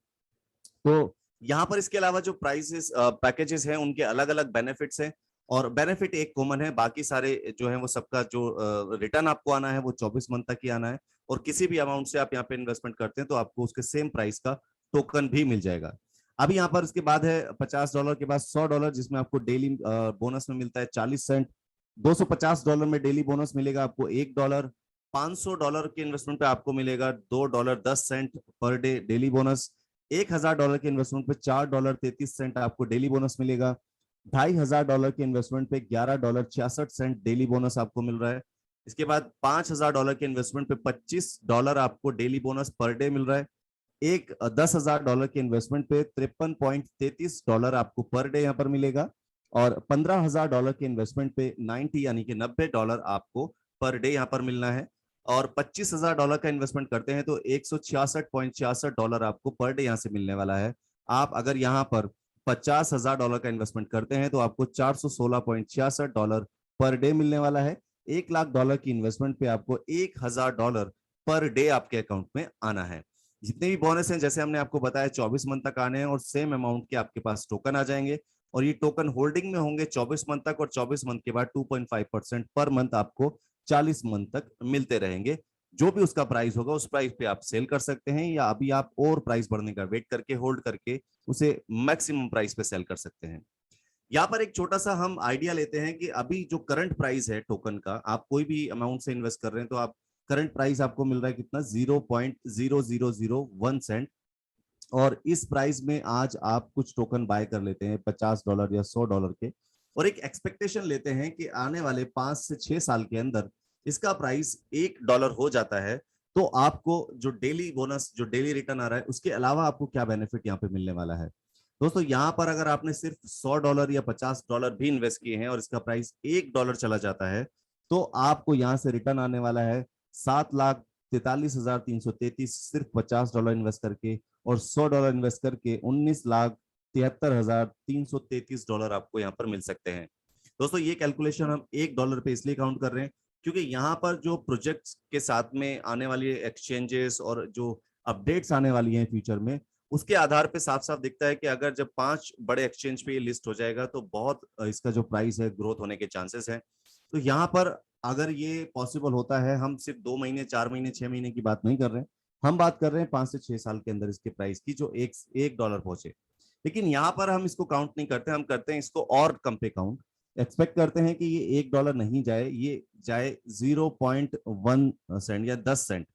तो यहाँ पर इसके अलावा जो प्राइसेस पैकेजेस हैं उनके अलग अलग बेनिफिट्स हैं, और बेनिफिट एक कॉमन है, बाकी सारे जो है वो सबका जो रिटर्न आपको आना है वो 24 मंथ तक ही आना है। और किसी भी अमाउंट से आप यहाँ पे इन्वेस्टमेंट करते हैं तो आपको उसके सेम प्राइस का टोकन भी मिल जाएगा। अभी यहाँ पर इसके बाद है $50 के बाद $100, जिसमें आपको डेली बोनस में मिलता है 40 सेंट। $250 में डेली बोनस मिलेगा आपको $1। $500 के इन्वेस्टमेंट पे आपको मिलेगा $2.10 पर डे डेली बोनस। $1000 के इन्वेस्टमेंट पे $4.33 आपको डेली बोनस मिलेगा। $2500 के इन्वेस्टमेंट पे $11.66 डेली बोनस आपको मिल रहा है। इसके बाद $5000 के इन्वेस्टमेंट पे $25 आपको daily bonus per day meal रहा है। एक $10,000 के इन्वेस्टमेंट पे $53.33 आपको पर डे यहाँ पर मिलेगा। और $15,000 के इन्वेस्टमेंट पे 90 यानी कि $90 आपको पर डे यहाँ पर मिलना है। और $25,000 का इन्वेस्टमेंट करते हैं तो $166.66 आपको पर डे यहाँ से मिलने वाला है। आप अगर यहाँ पर $50,000 का इन्वेस्टमेंट करते हैं तो आपको $416.66 पर डे मिलने वाला है। $1,00,000 की इन्वेस्टमेंट पे आपको $1,000 पर डे आपके अकाउंट में आना है। जितने भी बोनस हैं जैसे हमने आपको बताया 24 मंथ तक आने हैं और सेम अमाउंट के आपके पास टोकन आ जाएंगे और ये टोकन होल्डिंग में होंगे 24 मंथ तक और 24 मंथ के बाद 2.5% पर मंथ आपको 40 मंथ तक मिलते रहेंगे। जो भी उसका प्राइस होगा उस प्राइस पे आप सेल कर सकते हैं या अभी आप और प्राइस बढ़ने का वेट करके होल्ड करके उसे मैक्सिमम प्राइस पे सेल कर सकते हैं। यहाँ पर एक छोटा सा हम आइडिया लेते हैं कि अभी जो करंट प्राइस है टोकन का, आप कोई भी अमाउंट से इन्वेस्ट कर रहे हैं तो आप करंट प्राइस आपको मिल रहा है कितना 0.0001 सेंट। और इस प्राइस में आज आप कुछ टोकन बाय कर लेते हैं $50 या $100 के और एक एक्सपेक्टेशन लेते हैं कि आने वाले 5 से 6 साल के अंदर इसका प्राइस $1 हो जाता है तो आपको जो डेली बोनस जो डेली रिटर्न आ रहा है उसके अलावा आपको क्या बेनिफिट यहाँ पे मिलने वाला है। दोस्तों यहाँ पर अगर आपने सिर्फ $100 या $50 भी इन्वेस्ट किए हैं और इसका प्राइस $1 चला जाता है तो आपको यहाँ से रिटर्न आने वाला है 7,43,333 सिर्फ $50 इन्वेस्ट करके और $100 इन्वेस्ट करके $19,73,333 आपको यहाँ पर मिल सकते हैं। दोस्तों ये कैलकुलेशन हम $1 पे इसलिए काउंट कर रहे हैं क्योंकि यहाँ पर जो प्रोजेक्ट्स के साथ में आने वाली एक्सचेंजेस और जो अपडेट्स आने वाली हैं फ्यूचर में उसके आधार पे साफ साफ दिखता है कि अगर जब 5 बड़े एक्सचेंज पे ये लिस्ट हो जाएगा तो बहुत इसका जो प्राइस है ग्रोथ होने के चांसेस हैं। तो यहाँ पर अगर ये पॉसिबल होता है, हम सिर्फ 2 महीने 4 महीने 6 महीने की बात नहीं कर रहे हैं, हम बात कर रहे हैं 5 से 6 साल के अंदर इसके प्राइस की जो $1 पहुंचे। लेकिन यहाँ पर हम इसको काउंट नहीं करते, हम करते हैं इसको और कम पे काउंट। एक्सपेक्ट करते हैं कि ये $1 नहीं जाए, ये जाए 0.1 सेंट या 10 सेंट।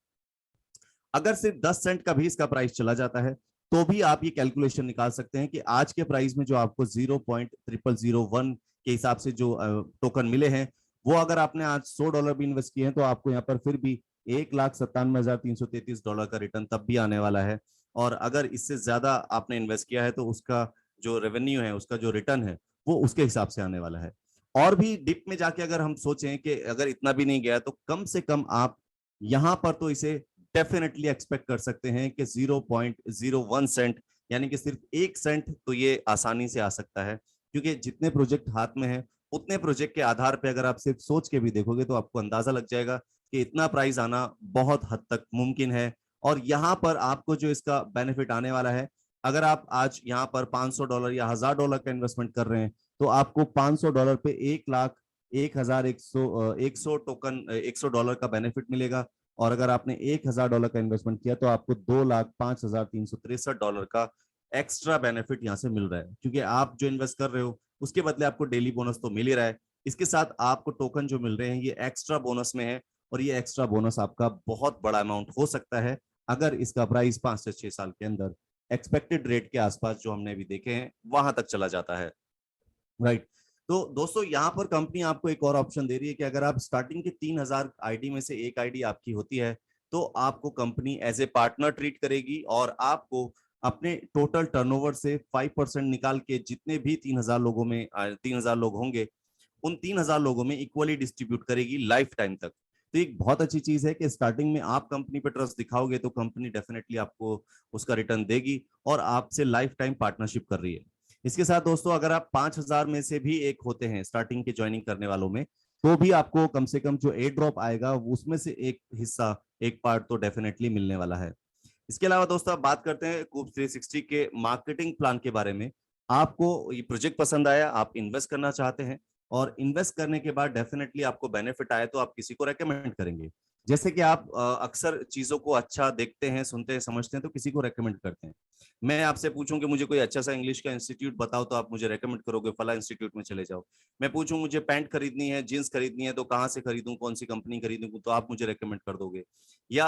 अगर सिर्फ 10 सेंट का भी इसका प्राइस चला जाता है तो भी आप ये कैलकुलेशन निकाल सकते हैं कि आज के प्राइस में जो आपको 0.0001 के हिसाब से जो टोकन मिले हैं वो अगर आपने आज $100 भी इन्वेस्ट किए हैं तो आपको यहाँ पर फिर भी $1,97,333 का रिटर्न तब भी आने वाला है। और अगर इससे ज्यादा आपने इन्वेस्ट किया है तो उसका जो रेवेन्यू है उसका जो रिटर्न है वो उसके हिसाब से आने वाला है। और भी डिप में जाके अगर हम सोचें कि अगर इतना भी नहीं गया तो कम से कम आप यहाँ पर तो इसे डेफिनेटली एक्सपेक्ट कर सकते हैं कि 0.01 सेंट यानी कि सिर्फ 1 सेंट तो ये आसानी से आ सकता है क्योंकि जितने प्रोजेक्ट हाथ में है उतने प्रोजेक्ट के आधार पे अगर आप सिर्फ सोच के भी देखोगे तो आपको अंदाजा लग जाएगा कि इतना प्राइस आना बहुत हद तक मुमकिन है। और यहाँ पर आपको जो इसका बेनिफिट आने वाला है, अगर आप आज यहाँ पर $500 या $1,000 का इन्वेस्टमेंट कर रहे हैं तो आपको $500 पे 1,01,100 टोकन $100 का बेनिफिट मिलेगा। और अगर आपने $1,000 का इन्वेस्टमेंट किया तो आपको $2,05,363 का एक्स्ट्रा बेनिफिट यहाँ से मिल रहा है क्योंकि आप जो इन्वेस्ट कर रहे हो उसके बदले आपको डेली बोनस तो मिल ही रहा है। इसके साथ आपको टोकन जो मिल रहे हैं ये एक्स्ट्रा बोनस में है और ये एक्स्ट्रा बोनस आपका बहुत बड़ा अमाउंट हो सकता है अगर इसका प्राइस 5 से 6 साल के अंदर एक्सपेक्टेड रेट के आसपास जो हमने अभी देखे हैं वहां तक चला जाता है। राइट। तो दोस्तों यहाँ पर कंपनी आपको एक और ऑप्शन दे रही है कि अगर आप स्टार्टिंग के 3,000 आईडी में से एक आईडी आपकी होती है तो आपको company as a partner treat करेगी और आपको अपने टोटल टर्नओवर से 5% निकाल के जितने भी 3,000 लोगों में 3,000 लोग होंगे उन 3,000 लोगों में इक्वली डिस्ट्रीब्यूट करेगी लाइफ टाइम तक। तो एक बहुत अच्छी चीज है कि स्टार्टिंग में आप कंपनी पे ट्रस्ट दिखाओगे तो कंपनी डेफिनेटली आपको उसका रिटर्न देगी और आपसे लाइफ टाइम पार्टनरशिप कर रही है। इसके साथ दोस्तों अगर आप 5,000 में से भी एक होते हैं स्टार्टिंग के ज्वाइनिंग करने वालों में तो भी आपको कम से कम जो एयर ड्रॉप आएगा उसमें से एक हिस्सा एक पार्ट तो डेफिनेटली मिलने वाला है। इसके अलावा दोस्तों आप बात करते हैं कूप 360 के मार्केटिंग प्लान के बारे में। आपको ये प्रोजेक्ट पसंद आया, आप इन्वेस्ट करना चाहते हैं और इन्वेस्ट करने के बाद डेफिनेटली आपको बेनिफिट आए तो आप किसी को रेकमेंड करेंगे। जैसे कि आप अक्सर चीजों को अच्छा देखते हैं, सुनते हैं, समझते हैं, तो किसी को रेकमेंड करते हैं। मैं आपसे पूछूं कि मुझे कोई अच्छा सा इंग्लिश का इंस्टीट्यूट बताओ, तो आप मुझे रेकमेंड करोगे फला इंस्टीट्यूट में चले जाओ। मैं पूछूं मुझे पैंट खरीदनी है, जींस खरीदनी है, तो कहाँ से खरीदूं, कौन सी कंपनी खरीदूं, तो आप मुझे रेकमेंड कर दोगे। या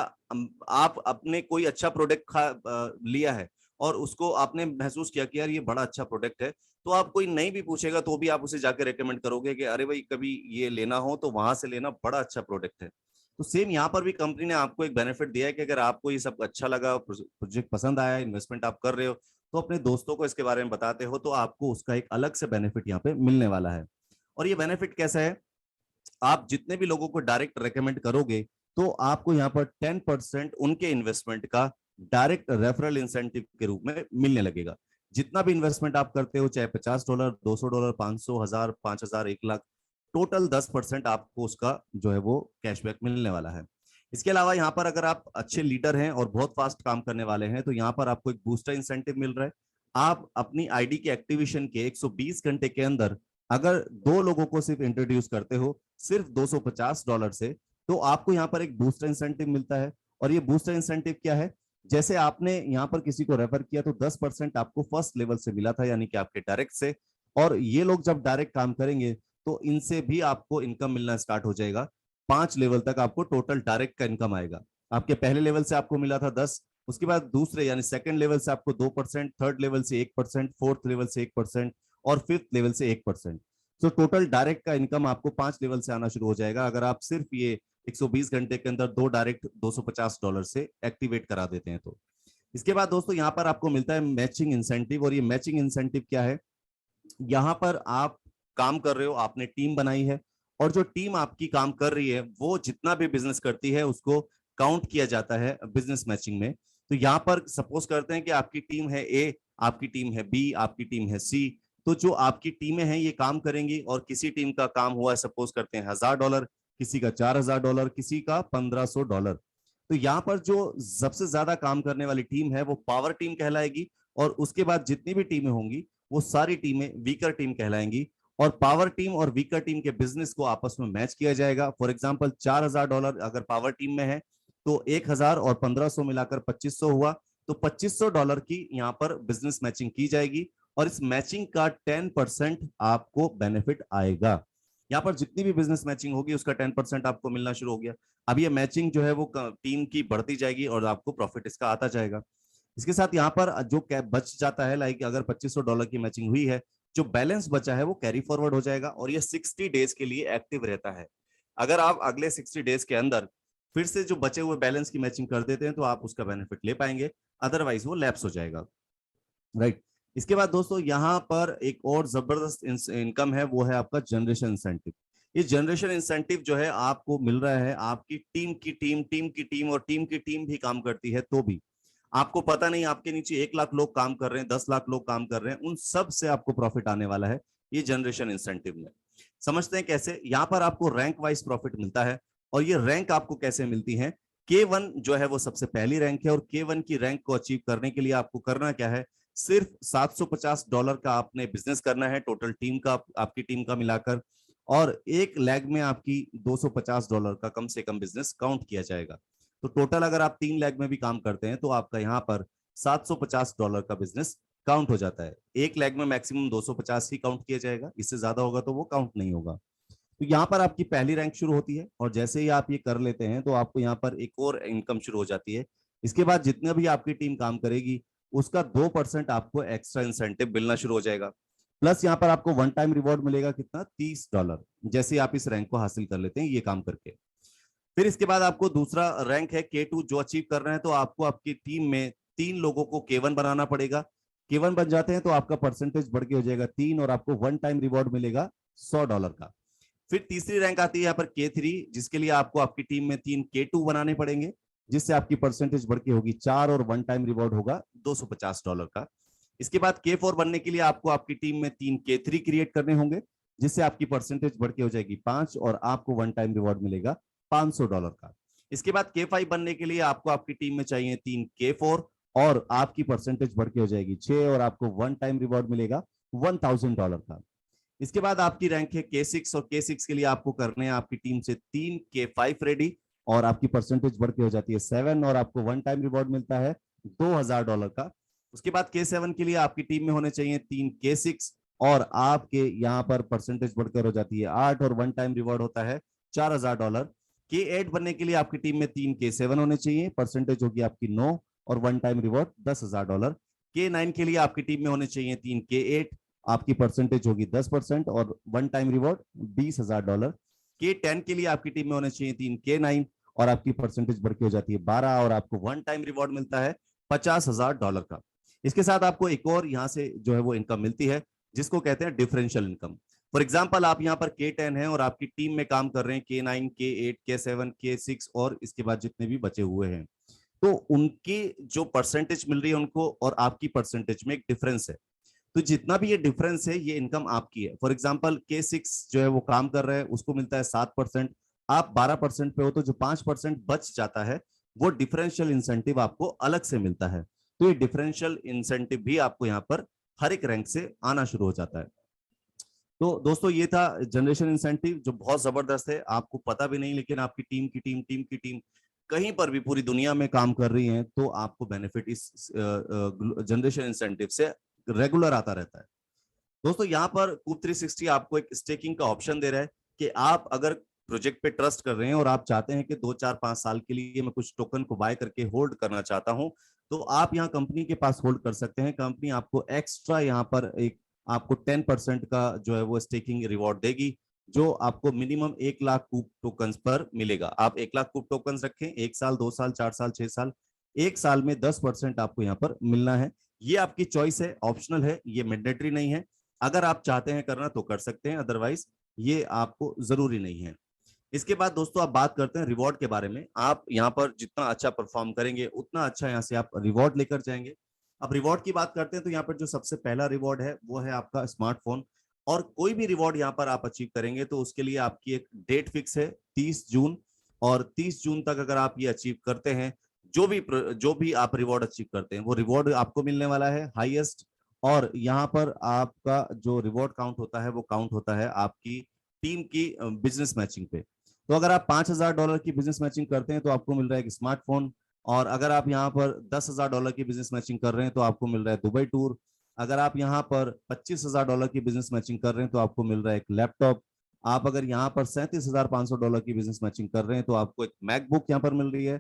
आप अपने कोई अच्छा प्रोडक्ट लिया है और उसको आपने महसूस किया कि यार ये बड़ा अच्छा प्रोडक्ट है, तो आप कोई नहीं भी पूछेगा तो भी आप उसे जाके रेकमेंड करोगे कि अरे भाई कभी ये लेना हो तो वहां से लेना, बड़ा अच्छा प्रोडक्ट है। तो सेम यहाँ पर भी कंपनी ने आपको एक बेनिफिट दिया है कि अगर आपको ये सब अच्छा लगा, प्रोजेक्ट पसंद आया, इन्वेस्टमेंट आप कर रहे हो, तो अपने दोस्तों को इसके बारे में बताते हो, तो आपको उसका एक अलग से बेनिफिट यहाँ पे मिलने वाला है। और ये बेनिफिट कैसा है, आप जितने भी लोगों को डायरेक्ट रेकमेंड करोगे तो आपको यहाँ पर 10% उनके इन्वेस्टमेंट का डायरेक्ट रेफरल इंसेंटिव के रूप में मिलने लगेगा। जितना भी इन्वेस्टमेंट आप करते हो, चाहे $50, $200, 500, 1000, 5000, 1 लाख, टोटल 10% आपको उसका जो है वो कैशबैक मिलने वाला है। इसके अलावा यहाँ पर अगर आप अच्छे लीडर हैं और बहुत फास्ट काम करने वाले हैं, तो यहाँ पर आपको एक बूस्टर इंसेंटिव मिल रहा है। आप अपनी आईडी के एक्टिवेशन के 120 घंटे के अंदर अगर 2 लोगों को सिर्फ इंट्रोड्यूस करते हो सिर्फ $250 से, तो आपको यहाँ पर एक बूस्टर इंसेंटिव मिलता है। और ये बूस्टर इंसेंटिव क्या है, जैसे आपने यहाँ पर किसी को रेफर किया तो 10% आपको फर्स्ट लेवल से मिला था, यानी कि आपके डायरेक्ट से। और ये लोग जब डायरेक्ट काम करेंगे तो इनसे भी आपको इनकम मिलना स्टार्ट हो जाएगा। 5 लेवल तक आपको टोटल डायरेक्ट का इनकम आएगा। आपके पहले लेवल से आपको मिला था 10, उसके बाद दूसरे यानी सेकंड लेवल से आपको 2%, थर्ड लेवल से 1%, फोर्थ लेवल से 1% और फिफ्थ लेवल से 1%। तो टोटल डायरेक्ट का इनकम आपको 5 लेवल से आना शुरू हो जाएगा अगर आप सिर्फ ये 120 घंटे के अंदर 2 डायरेक्ट $250 से एक्टिवेट करा देते हैं तो। इसके बाद दोस्तों यहाँ पर आपको मिलता है मैचिंग इंसेंटिव। और ये मैचिंग इंसेंटिव क्या है, यहाँ पर आप काम कर रहे हो, आपने टीम बनाई है, और जो टीम आपकी काम कर रही है वो जितना भी बिजनेस करती है उसको काउंट किया जाता है बिजनेस मैचिंग में। तो यहाँ पर सपोज करते हैं कि आपकी टीम है ए, आपकी टीम है बी, आपकी टीम है सी। तो जो आपकी टीमें हैं ये काम करेंगी, और किसी टीम का काम हुआ है सपोज करते हैं $1000, किसी का $4000, किसी का $1500। तो यहाँ पर जो सबसे ज्यादा काम करने वाली टीम है वो पावर टीम कहलाएगी, और उसके बाद जितनी भी टीमें होंगी वो सारी टीमें वीकर टीम कहलाएंगी। और पावर टीम और वीकर टीम के बिजनेस को आपस में मैच किया जाएगा। फॉर एग्जांपल $4000 अगर पावर टीम में है तो 1000 और 1500 मिलाकर 2500 हुआ, तो $2500 की यहाँ पर बिजनेस मैचिंग की जाएगी, और इस मैचिंग का 10% आपको बेनिफिट आएगा। यहाँ पर जितनी भी बिजनेस मैचिंग होगी उसका 10% आपको मिलना शुरू हो गया। अब ये मैचिंग जो है वो टीम की बढ़ती जाएगी और आपको प्रॉफिट इसका आता जाएगा। इसके साथ यहाँ पर जो कैप बच जाता है, लाइक अगर $2500 की मैचिंग हुई है, जो बैलेंस बचा है वो कैरी फॉरवर्ड हो जाएगा, और ये 60 डेज के लिए एक्टिव रहता है। अगर आप अगले 60 डेज के अंदर फिर से जो बचे हुए बैलेंस की मैचिंग कर देते हैं तो आप उसका बेनिफिट ले पाएंगे, अदरवाइज वो लैप्स हो जाएगा। राइट। इसके बाद दोस्तों यहाँ पर एक और जबरदस्त इनकम है, वो है आपका जनरेशन इंसेंटिव। ये जनरेशन इंसेंटिव जो है आपको मिल रहा है आपकी टीम की टीम, टीम की टीम और टीम की टीम भी काम करती है तो भी आपको पता नहीं, आपके नीचे 1 लाख लोग काम कर रहे हैं, 10 लाख लोग काम कर रहे हैं, उन सब से आपको प्रॉफिट आने वाला है ये जनरेशन इंसेंटिव में। समझते हैं कैसे। यहाँ पर आपको रैंक वाइज प्रॉफिट मिलता है, और ये रैंक आपको कैसे मिलती है, K1 जो है वो सबसे पहली रैंक है, और K1 की रैंक को अचीव करने के लिए आपको करना क्या है, सिर्फ $750 का आपने बिजनेस करना है, टोटल टीम का आपकी टीम का मिलाकर, और एक लेग में आपकी $250 का कम से कम बिजनेस काउंट किया जाएगा। तो टोटल अगर आप 3 लेग में भी काम करते हैं तो आपका यहाँ पर $750 का बिजनेस काउंट हो जाता है। एक लेग में मैक्सिमम 250 ही काउंट किया जाएगा, इससे ज्यादा होगा तो वो काउंट नहीं होगा। तो यहाँ पर आपकी पहली रैंक शुरू होती है, और जैसे ही आप ये कर लेते हैं तो आपको यहाँ पर एक और इनकम शुरू हो जाती है। इसके बाद जितने भी आपकी टीम काम करेगी उसका 2% आपको एक्स्ट्रा इंसेंटिव मिलना शुरू हो जाएगा। प्लस यहाँ पर आपको वन टाइम रिवॉर्ड मिलेगा कितना, $30, जैसे आप इस रैंक को हासिल कर लेते हैं ये काम करके। फिर इसके बाद आपको दूसरा रैंक है K2 जो अचीव कर रहे हैं, तो आपको आपकी टीम में 3 लोगों को K1 बनाना पड़ेगा। K1 बन जाते हैं तो आपका परसेंटेज बढ़ के हो जाएगा 3, और आपको वन टाइम रिवॉर्ड मिलेगा $100 का। फिर तीसरी रैंक आती है यहाँ पर K3, जिसके लिए आपको आपकी टीम में 3 K2 बनाने पड़ेंगे, जिससे आपकी परसेंटेज बढ़ के होगी 4, और वन टाइम रिवॉर्ड होगा $250 का। इसके बाद K4 बनने के लिए आपको आपकी टीम में 3 K3 क्रिएट करने होंगे, जिससे आपकी परसेंटेज बढ़ के हो जाएगी 5, और आपको वन टाइम रिवॉर्ड मिलेगा $500 का। इसके बाद K5 बनने के लिए आपको आपकी टीम में चाहिए 3 K4, और आपकी परसेंटेज बढ़ के हो जाएगी 6, और आपको वन टाइम रिवॉर्ड मिलेगा $1000 का। इसके बाद आपकी रैंक है K6, और K6 के लिए आपको करने हैं आपकी टीम से 3 K5 रेडी, और आपकी परसेंटेज बढ़ के हो जाती है 7 और आपको वन टाइम रिवॉर्ड मिलता है $2000 का। उसके बाद K7 के लिए आपकी टीम में होने चाहिए 3 K6 और आपके यहाँ पर परसेंटेज बढ़कर हो जाती है 8 और वन टाइम रिवॉर्ड होता है $4000। K8 बनने के लिए आपकी टीम में 3 K7 होने चाहिए, परसेंटेज होगी आपकी 9 और वन टाइम रिवॉर्ड $10000। K9 के लिए आपकी टीम में होने चाहिए 3 K8, आपकी परसेंटेज होगी 10% और वन टाइम रिवॉर्ड $20000। K10 के लिए आपकी टीम में होने चाहिए 3 K9 और आपकी परसेंटेज बढ़ के हो जाती है 12 और आपको वन टाइम रिवॉर्ड मिलता है $50000 का। इसके साथ आपको एक और यहाँ से जो है वो इनकम मिलती है जिसको कहते हैं डिफरेंशियल इनकम। फॉर एग्जाम्पल आप यहाँ पर K10 है और आपकी टीम में काम कर रहे हैं K9, K8, K7, K6 और इसके बाद जितने भी बचे हुए हैं, तो उनकी जो परसेंटेज मिल रही है उनको और आपकी परसेंटेज में एक डिफरेंस है। तो जितना भी ये डिफरेंस है ये इनकम आपकी है। फॉर एग्जाम्पल K6 जो है वो काम कर रहा है, उसको मिलता है 7%, आप 12% पे हो, तो जो 5% बच जाता है वो डिफरेंशियल इंसेंटिव आपको अलग से मिलता है। तो ये डिफरेंशियल इंसेंटिव भी आपको यहाँ पर हर एक रैंक से आना शुरू हो जाता है। तो दोस्तों ये था जनरेशन इंसेंटिव जो बहुत जबरदस्त है, आपको पता भी नहीं, लेकिन आपकी टीम की टीम कहीं पर भी पूरी दुनिया में काम कर रही है तो आपको बेनिफिट इस जनरेशन इंसेंटिव से रेगुलर आता रहता है। दोस्तों यहाँ पर कूप 360 आपको एक स्टेकिंग का ऑप्शन दे रहा है कि आप अगर प्रोजेक्ट पे ट्रस्ट कर रहे हैं और आप चाहते हैं कि 2 4 5 साल के लिए मैं कुछ टोकन को बाय करके होल्ड करना चाहता हूं, तो आप यहाँ कंपनी के पास होल्ड कर सकते हैं। कंपनी आपको एक्स्ट्रा यहाँ पर एक आपको 10% का जो है वो स्टेकिंग रिवॉर्ड देगी, जो आपको मिनिमम 1 लाख कूप टोकन्स पर मिलेगा। आप 1 लाख कूप टोकन्स रखें, 1 साल 2 साल 4 साल 6 साल, 1 साल में 10% आपको यहाँ पर मिलना है। ये आपकी चॉइस है, ऑप्शनल है, ये मैंडेटरी नहीं है। अगर आप चाहते हैं करना तो कर सकते हैं, अदरवाइज ये आपको जरूरी नहीं है। इसके बाद दोस्तों आप बात करते हैं रिवॉर्ड के बारे में। आप यहाँ पर जितना अच्छा परफॉर्म करेंगे उतना अच्छा यहाँ से आप रिवॉर्ड लेकर जाएंगे। अब रिवॉर्ड की बात करते हैं तो यहाँ पर जो सबसे पहला रिवॉर्ड है वो है आपका स्मार्टफोन। और कोई भी रिवॉर्ड यहाँ पर आप अचीव करेंगे तो उसके लिए आपकी एक डेट फिक्स है 30 जून, और 30 जून तक अगर आप ये अचीव करते हैं, जो भी आप रिवॉर्ड अचीव करते हैं वो रिवॉर्ड आपको मिलने वाला है हाईएस्ट। और यहाँ पर आपका जो रिवॉर्ड काउंट होता है वो काउंट होता है आपकी टीम की बिजनेस मैचिंग पे। तो अगर आप $5000 की बिजनेस मैचिंग करते हैं तो आपको मिल रहा है एक स्मार्टफोन, और अगर आप यहाँ पर $10,000 की बिजनेस मैचिंग कर रहे हैं तो आपको मिल रहा है दुबई टूर। अगर आप यहाँ पर $25,000 की बिजनेस मैचिंग कर रहे हैं तो आपको मिल रहा है एक लैपटॉप। आप अगर यहाँ पर $37,500 की बिजनेस मैचिंग कर रहे हैं तो आपको एक मैकबुक यहाँ पर मिल रही है।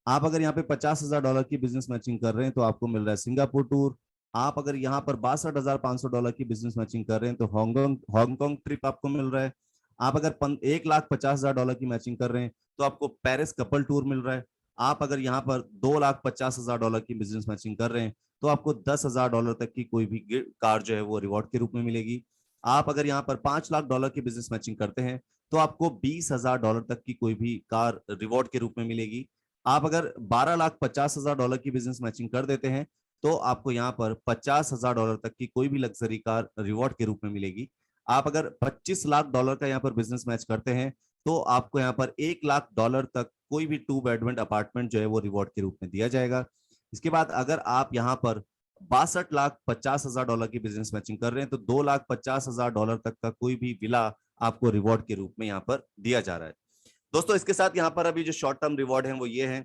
आप अगर यहाँ पे $50,000 की बिजनेस मैचिंग कर रहे हैं तो आपको मिल रहा है सिंगापुर टूर। आप अगर यहाँ पर $62,500 की बिजनेस मैचिंग कर रहे हैं तो हांगकांग ट्रिप आपको मिल रहा है। आप अगर $1,50,000 की मैचिंग कर रहे हैं तो आपको पेरिस कपल टूर मिल रहा है। आप अगर यहाँ पर $2,50,000 की बिजनेस मैचिंग कर रहे हैं तो आपको $10,000 तक की कोई भी कार जो है वो रिवॉर्ड के रूप में मिलेगी। आप अगर यहाँ पर $5,00,000 की बिजनेस मैचिंग करते हैं तो आपको $20,000 तक की कोई भी कार रिवॉर्ड के रूप में मिलेगी। आप अगर $12,50,000 की बिजनेस मैचिंग कर देते हैं तो आपको यहाँ पर $50,000 तक की कोई भी लग्जरी कार रिवॉर्ड के रूप में मिलेगी। आप अगर $25,00,000 का यहाँ पर बिजनेस मैच करते हैं तो आपको यहाँ पर $1,00,000 तक कोई भी 2 बेडरूम अपार्टमेंट जो है वो रिवॉर्ड के रूप में दिया जाएगा। इसके बाद अगर आप यहाँ पर $62,50,000 की बिजनेस मैचिंग कर रहे हैं तो $2,50,000 तक का कोई भी विला आपको रिवॉर्ड के रूप में यहाँ पर दिया जा रहा है। दोस्तों इसके साथ यहाँ पर अभी जो शॉर्ट टर्म रिवॉर्ड है वो ये है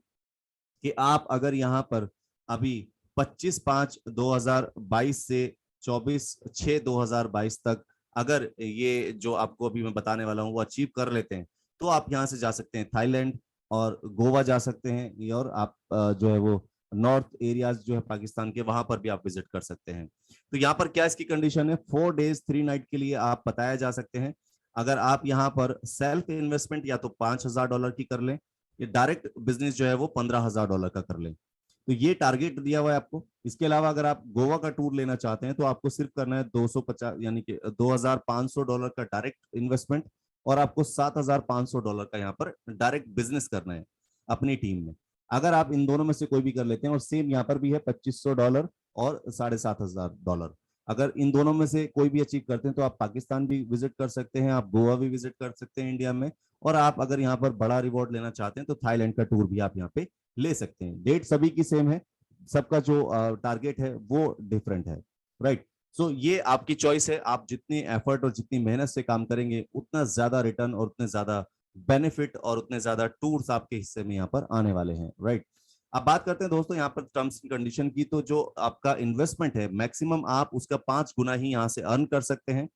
कि आप अगर यहाँ पर अभी 25/5/2022 से 24/6/2022 तक अगर ये जो आपको अभी मैं बताने वाला हूँ वो अचीव कर लेते हैं तो आप यहाँ से जा सकते हैं थाईलैंड और गोवा जा सकते हैं, और आप जो है वो नॉर्थ एरियाज जो है पाकिस्तान के वहां पर भी आप विजिट कर सकते हैं। तो यहाँ पर क्या इसकी कंडीशन है, 4 डेज 3 नाइट के लिए आप बताया जा सकते हैं। अगर आप यहाँ पर सेल्फ इन्वेस्टमेंट या तो $5,000 की कर लें, ये डायरेक्ट बिजनेस जो है वो $15,000 का कर लें, तो ये टारगेट दिया हुआ है आपको। इसके अलावा अगर आप गोवा का टूर लेना चाहते हैं तो आपको सिर्फ करना है 250 यानी कि $2,500 का डायरेक्ट इन्वेस्टमेंट, और आपको $7,500 का यहाँ पर डायरेक्ट बिजनेस करना है अपनी टीम में। अगर आप इन दोनों में से कोई भी कर लेते हैं, और सेम यहाँ पर भी है $2,500 और $7,500, अगर इन दोनों में से कोई भी अचीव करते हैं तो आप पाकिस्तान भी विजिट कर सकते हैं, आप गोवा भी विजिट कर सकते हैं इंडिया में, और आप अगर यहाँ पर बड़ा रिवॉर्ड लेना चाहते हैं तो थाईलैंड का टूर भी आप यहाँ पे ले सकते हैं। डेट सभी की सेम है, सबका जो टारगेट है वो डिफरेंट है, राइट। सो ये आपकी चॉइस है, आप जितनी एफर्ट और जितनी मेहनत से काम करेंगे उतना ज्यादा रिटर्न और उतने ज्यादा बेनिफिट और उतने ज्यादा टूर्स आपके हिस्से में यहाँ पर आने वाले हैं, राइट। अब बात करते हैं दोस्तों यहाँ पर टर्म्स एंड कंडीशन की। तो जो आपका इन्वेस्टमेंट है मैक्सिमम आप उसका 5 गुना ही यहाँ से अर्न कर सकते हैं।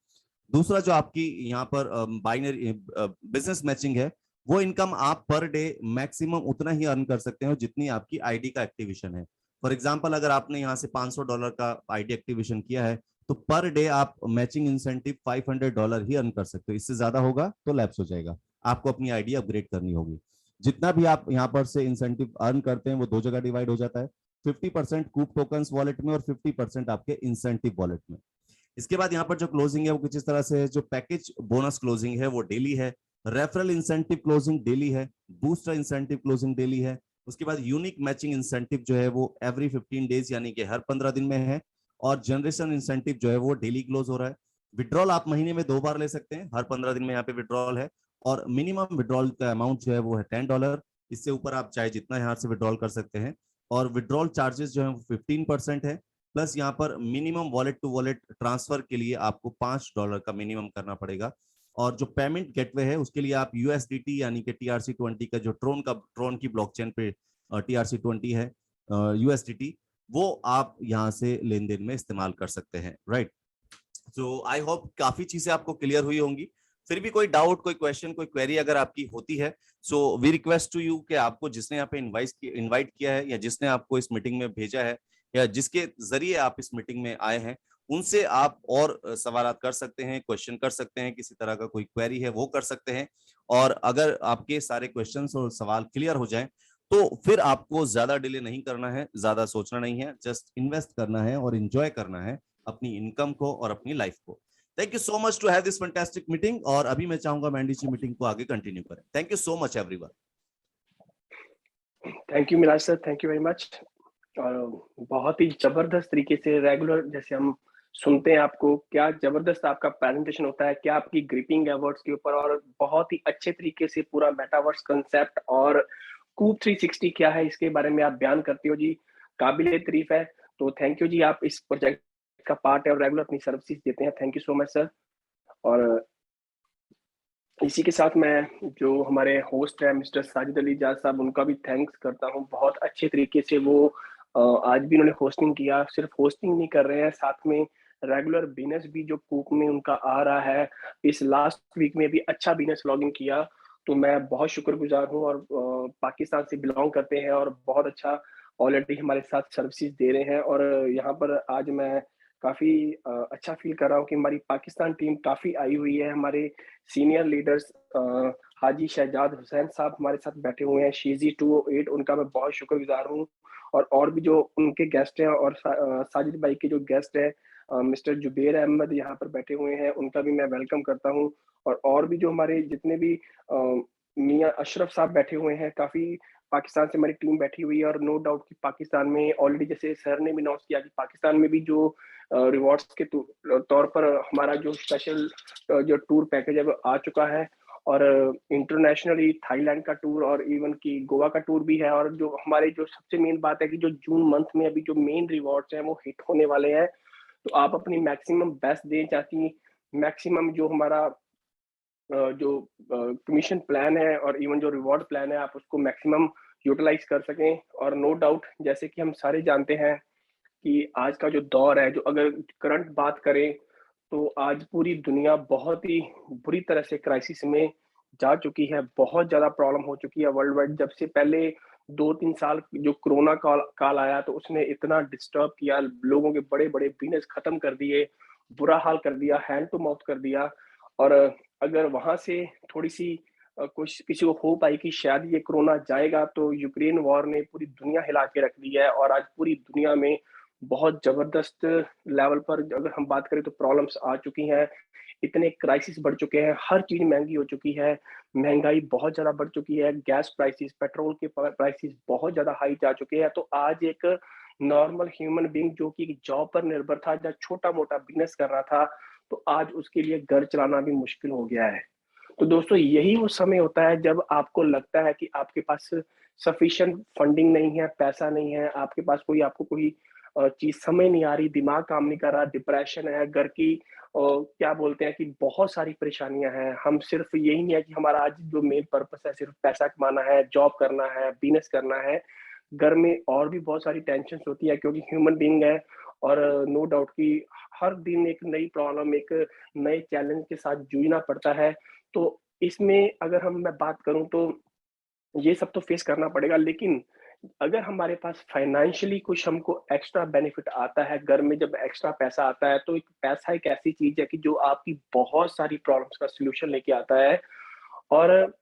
दूसरा जो आपकी यहाँ पर बाइनरी बिजनेस मैचिंग है, वो इनकम आप पर डे मैक्सिमम उतना ही अर्न कर सकते हो जितनी आपकी आईडी का एक्टिवेशन है। फॉर एग्जांपल अगर आपने यहाँ से $500 का आईडी एक्टिवेशन किया है तो पर डे आप मैचिंग इंसेंटिव $500 ही अर्न कर सकते हो। इससे ज्यादा होगा तो लैप्स हो जाएगा, आपको अपनी आईडी अपग्रेड करनी होगी। जितना भी आप यहाँ पर से इंसेंटिव अर्न करते हैं वो 2 जगह डिवाइड हो जाता है, 50% कूप टोकन्स वॉलेट में और 50% आपके इंसेंटिव वॉलेट में। इसके बाद यहाँ पर जो क्लोजिंग है वो कुछ इस तरह से है। जो पैकेज बोनस क्लोजिंग है वो डेली है, रेफरल इंसेंटिव क्लोजिंग डेली है, बूस्टर इंसेंटिव क्लोजिंग डेली है। उसके बाद यूनिक मैचिंग इंसेंटिव जो है वो एवरी 15 डेज यानी कि हर 15 दिन में है, और जनरेशन इंसेंटिव जो है वो डेली क्लोज हो रहा है। विड्रॉल आप महीने में 2 बार ले सकते हैं, हर 15 दिन में यहाँ पे विड्रॉल है, और मिनिमम विड्रॉल का अमाउंट जो है वो है $10। इससे ऊपर आप चाहे जितना यहाँ से विड्रॉल कर सकते हैं। और विड्रॉल चार्जेस जो है 15% है, प्लस यहाँ पर minimum wallet to wallet transfer के लिए आपको $5 का मिनिमम करना पड़ेगा। और जो पेमेंट गेटवे है उसके लिए आप यूएसडीटी यानी कि TRC20 का जो ट्रोन की ब्लॉकचेन पे TRC20 है यूएसडीटी, वो आप यहाँ से लेन देन में इस्तेमाल कर सकते हैं, राइट। तो आई होप काफी चीजें आपको क्लियर हुई होंगी। फिर भी कोई डाउट, कोई क्वेश्चन, कोई क्वेरी अगर आपकी होती है, so we request to you कि आपको जिसने यहाँ पे इनवाइट किया है या जिसने आपको इस मीटिंग में भेजा है या जिसके जरिए आप इस मीटिंग में आए हैं, उनसे आप और सवालात कर सकते हैं, क्वेश्चन कर सकते हैं, किसी तरह का कोई क्वेरी है वो कर सकते हैं। और अगर आपके सारे क्वेश्चंस और सवाल क्लियर हो जाएं तो फिर आपको ज्यादा डिले नहीं करना है, ज्यादा सोचना नहीं है, जस्ट इन्वेस्ट करना है और एंजॉय करना है अपनी इनकम को और अपनी लाइफ को। Thank you so much to have this fantastic meeting. और अभी मैं चाहूंगा मैंडी जी मीटिंग को आगे कंटिन्यू करें। Thank you so much everyone. Thank you Miraj sir, thank you very much. और बहुत ही जबरदस्त तरीके से रेगुलर जैसे हम सुनते हैं आपको, क्या जबरदस्त आपका प्रेजेंटेशन होता है, क्या आपकी ग्रिपिंग है वर्ड्स के ऊपर, और बहुत ही अच्छे तरीके से पूरा मेटावर्स कंसेप्ट और कूप 360 क्या है इसके बारे में आप बयान करते हो जी, काबिले तारीफ है। तो थैंक यू जी, आप इस प्रोजेक्ट का पार्ट है और रेगुलर अपनी सर्विसेज देते हैं। Thank you so much sir. और इसी के साथ मैं जो हमारे होस्ट है मिस्टर साजिद अली जाज साहब, उनका भी थैंक्स करता हूँ। बहुत अच्छे तरीके से वो आज भी उन्होंने होस्टिंग किया। सिर्फ होस्टिंग नहीं कर रहे हैं, साथ में रेगुलर बिजनेस भी जो कूप में उनका आ रहा है, इस लास्ट वीक में भी अच्छा बिजनेस लॉगिंग किया। तो मैं बहुत शुक्रगुजार हूँ। और पाकिस्तान से बिलोंग करते हैं और बहुत अच्छा ऑलरेडी हमारे साथ सर्विसेज दे रहे हैं। और यहाँ पर आज मैं काफ़ी अच्छा फील कर रहा हूँ कि हमारी पाकिस्तान टीम काफ़ी आई हुई है। हमारे सीनियर लीडर्स हाजी शहजाद हुसैन साहब हमारे साथ बैठे हुए हैं, शीजी 208, उनका मैं बहुत शुक्रगुजार हूँ। और भी जो उनके गेस्ट हैं, और साजिद भाई के जो गेस्ट हैं मिस्टर जुबेर अहमद यहाँ पर बैठे हुए हैं, उनका भी मैं वेलकम करता हूँ। और भी जो हमारे जितने भी मियाँ अशरफ साहब बैठे हुए हैं, काफ़ी पाकिस्तान से हमारी टीम बैठी हुई है। और नो डाउट कि पाकिस्तान में ऑलरेडी जैसे सर ने भी अनाउंस किया कि पाकिस्तान में भी जो रिवॉर्ड्स के तौर पर हमारा जो स्पेशल जो टूर पैकेज है वो आ चुका है। और इंटरनेशनली थाईलैंड का टूर और इवन की गोवा का टूर भी है। और जो हमारे जो सबसे मेन बात है कि जो जून मंथ में अभी जो मेन रिवॉर्ड्स हैं वो हिट होने वाले हैं। तो आप अपनी मैक्सिमम बेस्ट दें, चाहती मैक्सिमम जो हमारा जो कमीशन प्लान है और इवन जो रिवॉर्ड प्लान है, आप उसको मैक्सिमम यूटिलाइज कर सकें। और नो डाउट जैसे कि हम सारे जानते हैं कि आज का जो दौर है, जो अगर करंट बात करें तो आज पूरी दुनिया बहुत ही बुरी तरह से क्राइसिस में जा चुकी है। बहुत ज़्यादा प्रॉब्लम हो चुकी है वर्ल्ड वाइड। जब से पहले 2-3 साल जो कोरोना काल आया तो उसने इतना डिस्टर्ब किया, लोगों के बड़े-बड़े बिज़नेस खत्म कर दिए, बुरा हाल कर दिया, हैंड टू माउथ कर दिया। और अगर वहाँ से थोड़ी-सी कुछ किसी को होप आई कि शायद ये कोरोना जाएगा, तो यूक्रेन वॉर ने पूरी दुनिया हिला के रख दी है। और आज पूरी दुनिया में बहुत ज़बरदस्त लेवल पर अगर हम बात करें तो प्रॉब्लम्स आ चुकी हैं। इतने क्राइसिस बढ़ चुके हैं, हर चीज़ महँगी हो चुकी है, महँगाई बहुत ज़्यादा बढ़ चुकी है, गैस प्राइसेस, पेट्रोल के प्राइसेस बहुत ज़्यादा हाई जा चुके हैं। तो आज एक नॉर्मल ह्यूमन बीइंग जो कि जॉब पर निर्भर था या छोटा-मोटा बिज़नेस कर रहा था, तो आज उसके लिए घर चलाना भी मुश्किल हो गया है। तो दोस्तों यही वो समय होता है जब आपको लगता है कि आपके पास सफिशिएंट फंडिंग नहीं है, पैसा नहीं है, आपके पास कोई आपको कोई चीज समझ नहीं आ रही, दिमाग काम नहीं कर रहा, डिप्रेशन है, घर की क्या बोलते हैं कि बहुत सारी परेशानियां हैं। हम सिर्फ यही नहीं है कि हमारा आज जो मेन पर्पस है सिर्फ पैसा कमाना है, जॉब करना है, बिजनेस करना है। घर में और भी बहुत सारी टेंशन होती है क्योंकि ह्यूमन बीइंग है। और नो डाउट कि हर दिन एक नई प्रॉब्लम, एक नए चैलेंज के साथ जूझना पड़ता है। तो इसमें अगर मैं बात करूं तो ये सब तो फेस करना पड़ेगा, लेकिन अगर हमारे पास फाइनेंशियली कुछ हमको एक्स्ट्रा बेनिफिट आता है, घर में जब एक्स्ट्रा पैसा आता है, तो एक पैसा एक ऐसी चीज है कि जो आपकी बहुत सारी प्रॉब्लम्स का सॉल्यूशन लेके आता है। और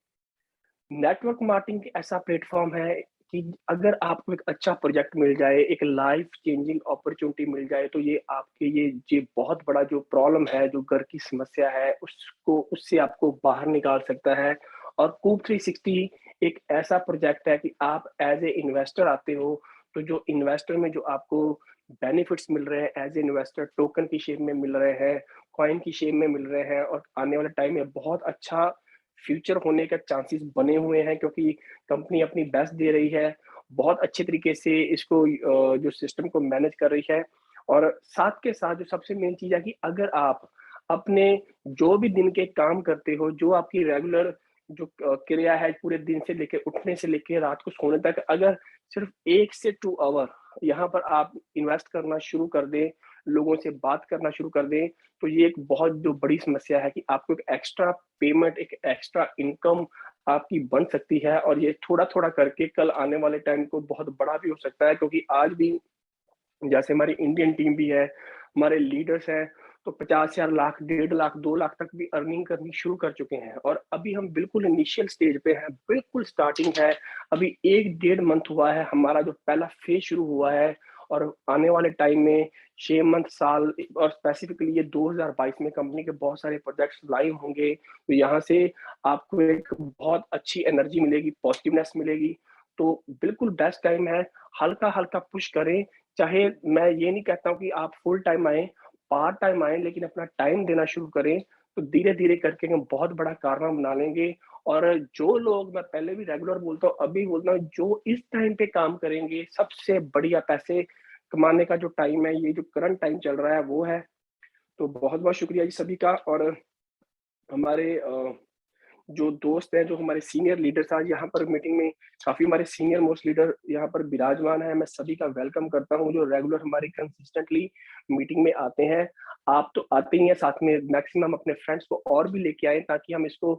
नेटवर्क मार्केटिंग ऐसा प्लेटफॉर्म है कि अगर आपको एक अच्छा प्रोजेक्ट मिल जाए, एक लाइफ चेंजिंग अपॉर्चुनिटी मिल जाए, तो ये आपके ये बहुत बड़ा जो प्रॉब्लम है, जो घर की समस्या है, उसको उससे आपको बाहर निकाल सकता है। और कूब 360 एक ऐसा प्रोजेक्ट है कि आप एज ए इन्वेस्टर आते हो, तो जो इन्वेस्टर में जो आपको बेनिफिट्स मिल रहे हैं एज ए इन्वेस्टर, टोकन की शेप में मिल रहे हैं, कॉइन की शेप में मिल रहे हैं, और आने वाले टाइम में बहुत अच्छा फ्यूचर होने का चांसेस बने हुए हैं क्योंकि कंपनी अपनी बेस्ट दे रही है, बहुत अच्छे तरीके से इसको जो सिस्टम को मैनेज कर रही है। और साथ के साथ जो सबसे मेन चीज है कि अगर आप अपने जो भी दिन के काम करते हो, जो आपकी रेगुलर जो क्रिया है पूरे दिन से लेके उठने से लेके रात को सोने तक, अगर सिर्फ 1 से 2 आवर यहाँ पर आप इन्वेस्ट करना शुरू कर दें, लोगों से बात करना शुरू कर दें, तो ये एक बहुत जो बड़ी समस्या है कि आपको एक एक्स्ट्रा पेमेंट, एक एक्स्ट्रा इनकम आपकी बन सकती है। और ये थोड़ा-थोड़ा करके कल आने वाले टाइम को बहुत बड़ा भी हो सकता है क्योंकि आज भी जैसे हमारी इंडियन टीम भी है, हमारे लीडर्स हैं, तो 50,000 लाख, 1.5 लाख, 2 लाख तक भी अर्निंग करनी शुरू कर चुके हैं। और अभी हम बिल्कुल इनिशियल स्टेज पे हैं, बिल्कुल स्टार्टिंग है। अभी 1 डेढ़ मंथ हुआ है, हमारा जो पहला फेज़ शुरू हुआ है। और आने वाले टाइम में 6 मंथ, साल, और स्पेसिफिकली ये 2022 में कंपनी के बहुत सारे प्रोजेक्ट्स लाइव होंगे। तो यहाँ से आपको एक बहुत अच्छी एनर्जी मिलेगी, पॉजिटिवनेस मिलेगी। तो बिल्कुल बेस्ट टाइम है, हल्का-हल्का पुश करें। चाहे मैं ये नहीं कहता हूँ कि आप फुल टाइम आएँ, पार्ट टाइम आएँ, लेकिन अपना टाइम देना शुरू करें, तो धीरे-धीरे करके हम बहुत बड़ा कारनामा बना लेंगे। और जो लोग, मैं पहले भी रेगुलर बोलता हूँ, अभी बोलता हूँ, जो इस टाइम पे काम करेंगे, सबसे बढ़िया पैसे कमाने का जो टाइम है, ये जो करंट टाइम चल रहा है, वो है। तो बहुत-बहुत शुक्रिया जी सभी का। और हमारे जो दोस्त हैं, जो हमारे सीनियर लीडर्स आज यहाँ पर मीटिंग में, काफ़ी हमारे सीनियर मोस्ट लीडर यहाँ पर विराजमान हैं। मैं सभी का वेलकम करता हूँ, जो रेगुलर हमारी कंसिस्टेंटली मीटिंग में आते हैं। आप तो आते ही हैं, साथ में मैक्सिमम अपने फ्रेंड्स को और भी लेके आएँ ताकि हम इसको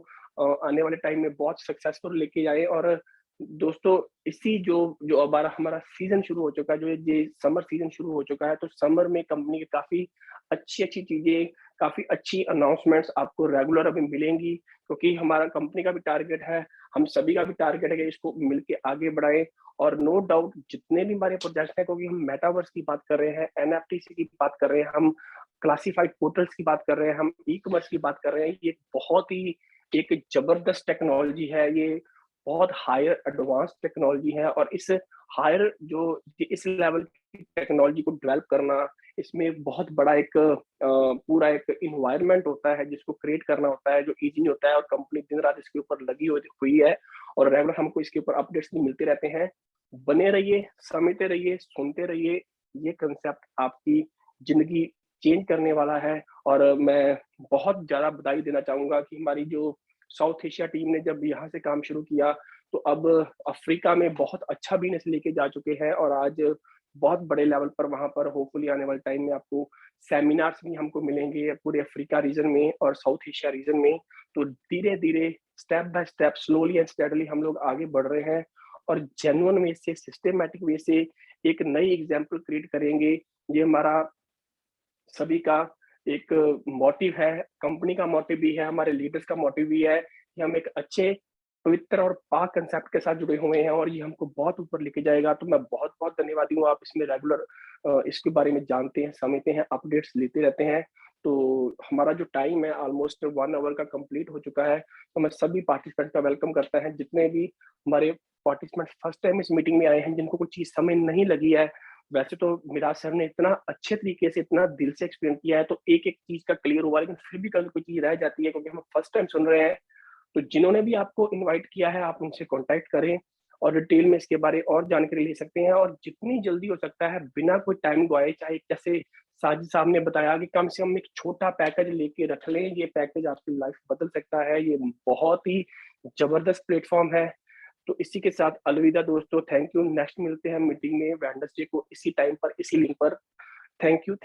आने वाले टाइम में बहुत सक्सेसफुल लेके जाएँ। और दोस्तों, इसी जो जो हमारा हमारा सीज़न शुरू हो चुका है, जो ये समर सीज़न शुरू हो चुका है, तो समर में कंपनी की काफ़ी अच्छी-अच्छी चीज़ें, काफ़ी अच्छी अनाउंसमेंट्स आपको रेगुलर अभी मिलेंगी। क्योंकि हमारा कंपनी का भी टारगेट है, हम सभी का भी टारगेट है कि इसको मिलके आगे बढ़ाएँ। और नो डाउट जितने भी हमारे प्रोजेक्ट हैं, क्योंकि हम मेटावर्स की बात कर रहे हैं, एनएफटी की बात कर रहे हैं, हम क्लासिफाइड पोर्टल्स की बात कर रहे हैं, हम ई-कॉमर्स की बात कर रहे हैं, ये बहुत ही एक जबरदस्त टेक्नोलॉजी है, ये बहुत हायर एडवांस टेक्नोलॉजी है। और इस हायर जो इस लेवल की टेक्नोलॉजी को डेवलप करना, इसमें बहुत बड़ा एक पूरा एक एनवायरनमेंट होता है जिसको क्रिएट करना होता है, जो ईज़ी नहीं होता है। और कंपनी दिन-रात इसके ऊपर लगी हुई है, और रेगुलर हमको इसके ऊपर अपडेट्स भी मिलते रहते हैं। बने रहिए, समझते रहिए, सुनते रहिए, ये कांसेप्ट आपकी ज़िंदगी चेंज करने वाला है। और मैं बहुत ज़्यादा बधाई देना चाहूँगा कि हमारी जो साउथ एशिया टीम ने जब यहाँ से काम शुरू किया, तो अब अफ्रीका में बहुत अच्छा बिज़नेस लेके जा चुके हैं। और आज बहुत बड़े लेवल पर वहाँ पर होपफुली आने वाले टाइम में आपको सेमिनार्स भी हमको मिलेंगे पूरे अफ्रीका रीजन में और साउथ एशिया रीजन में। तो धीरे-धीरे, step by step, slowly and steadily हम लोग आगे बढ़ रहे हैं, और जेन्युइन वे से, सिस्टमैटिक वे से एक नई एग्जाम्पल क्रिएट करेंगे। ये हमारा सभी का एक मोटिव है, कंपनी का मोटिव भी है, हमारे लीडर्स का मोटिव भी है कि हम एक अच्छे, पवित्र और पाक कांसेप्ट के साथ जुड़े हुए हैं, और ये हमको बहुत ऊपर लेके जाएगा। तो मैं बहुत-बहुत धन्यवादी हूँ, आप इसमें रेगुलर इसके बारे में जानते हैं, समझते हैं, अपडेट्स लेते रहते हैं। तो हमारा जो टाइम है ऑलमोस्ट 1 आवर का कंप्लीट हो चुका है। तो मैं सभी पार्टिसिपेंट का वेलकम करता है, जितने भी हमारे पार्टिसिपेंट फर्स्ट टाइम इस मीटिंग में आए हैं, जिनको कोई चीज़ समझ नहीं लगी है। वैसे तो मिराज सर ने इतना अच्छे तरीके से, इतना दिल से एक्सप्लेन किया है, तो एक-एक चीज़ का क्लियर हुआ, लेकिन फिर भी कभी कोई चीज़ रह जाती है क्योंकि हम फर्स्ट टाइम सुन रहे हैं। तो जिन्होंने भी आपको इनवाइट किया है, आप उनसे कॉन्टैक्ट करें, और डिटेल में इसके बारे और जानकारी ले सकते हैं, और जितनी जल्दी हो सकता है बिना कोई टाइम गवाए, चाहे जैसे साजिद साहब ने बताया कि कम से कम एक छोटा पैकेज लेके रख लें, ये पैकेज आपकी लाइफ बदल सकता है। ये बहुत ही जबरदस्त प्लेटफॉर्म है। तो इसी के साथ अलविदा दोस्तों, थैंक यू। नेक्स्ट मिलते हैं मीटिंग में वेडनेसडे को इसी टाइम पर, इसी लिंक पर। Thank you.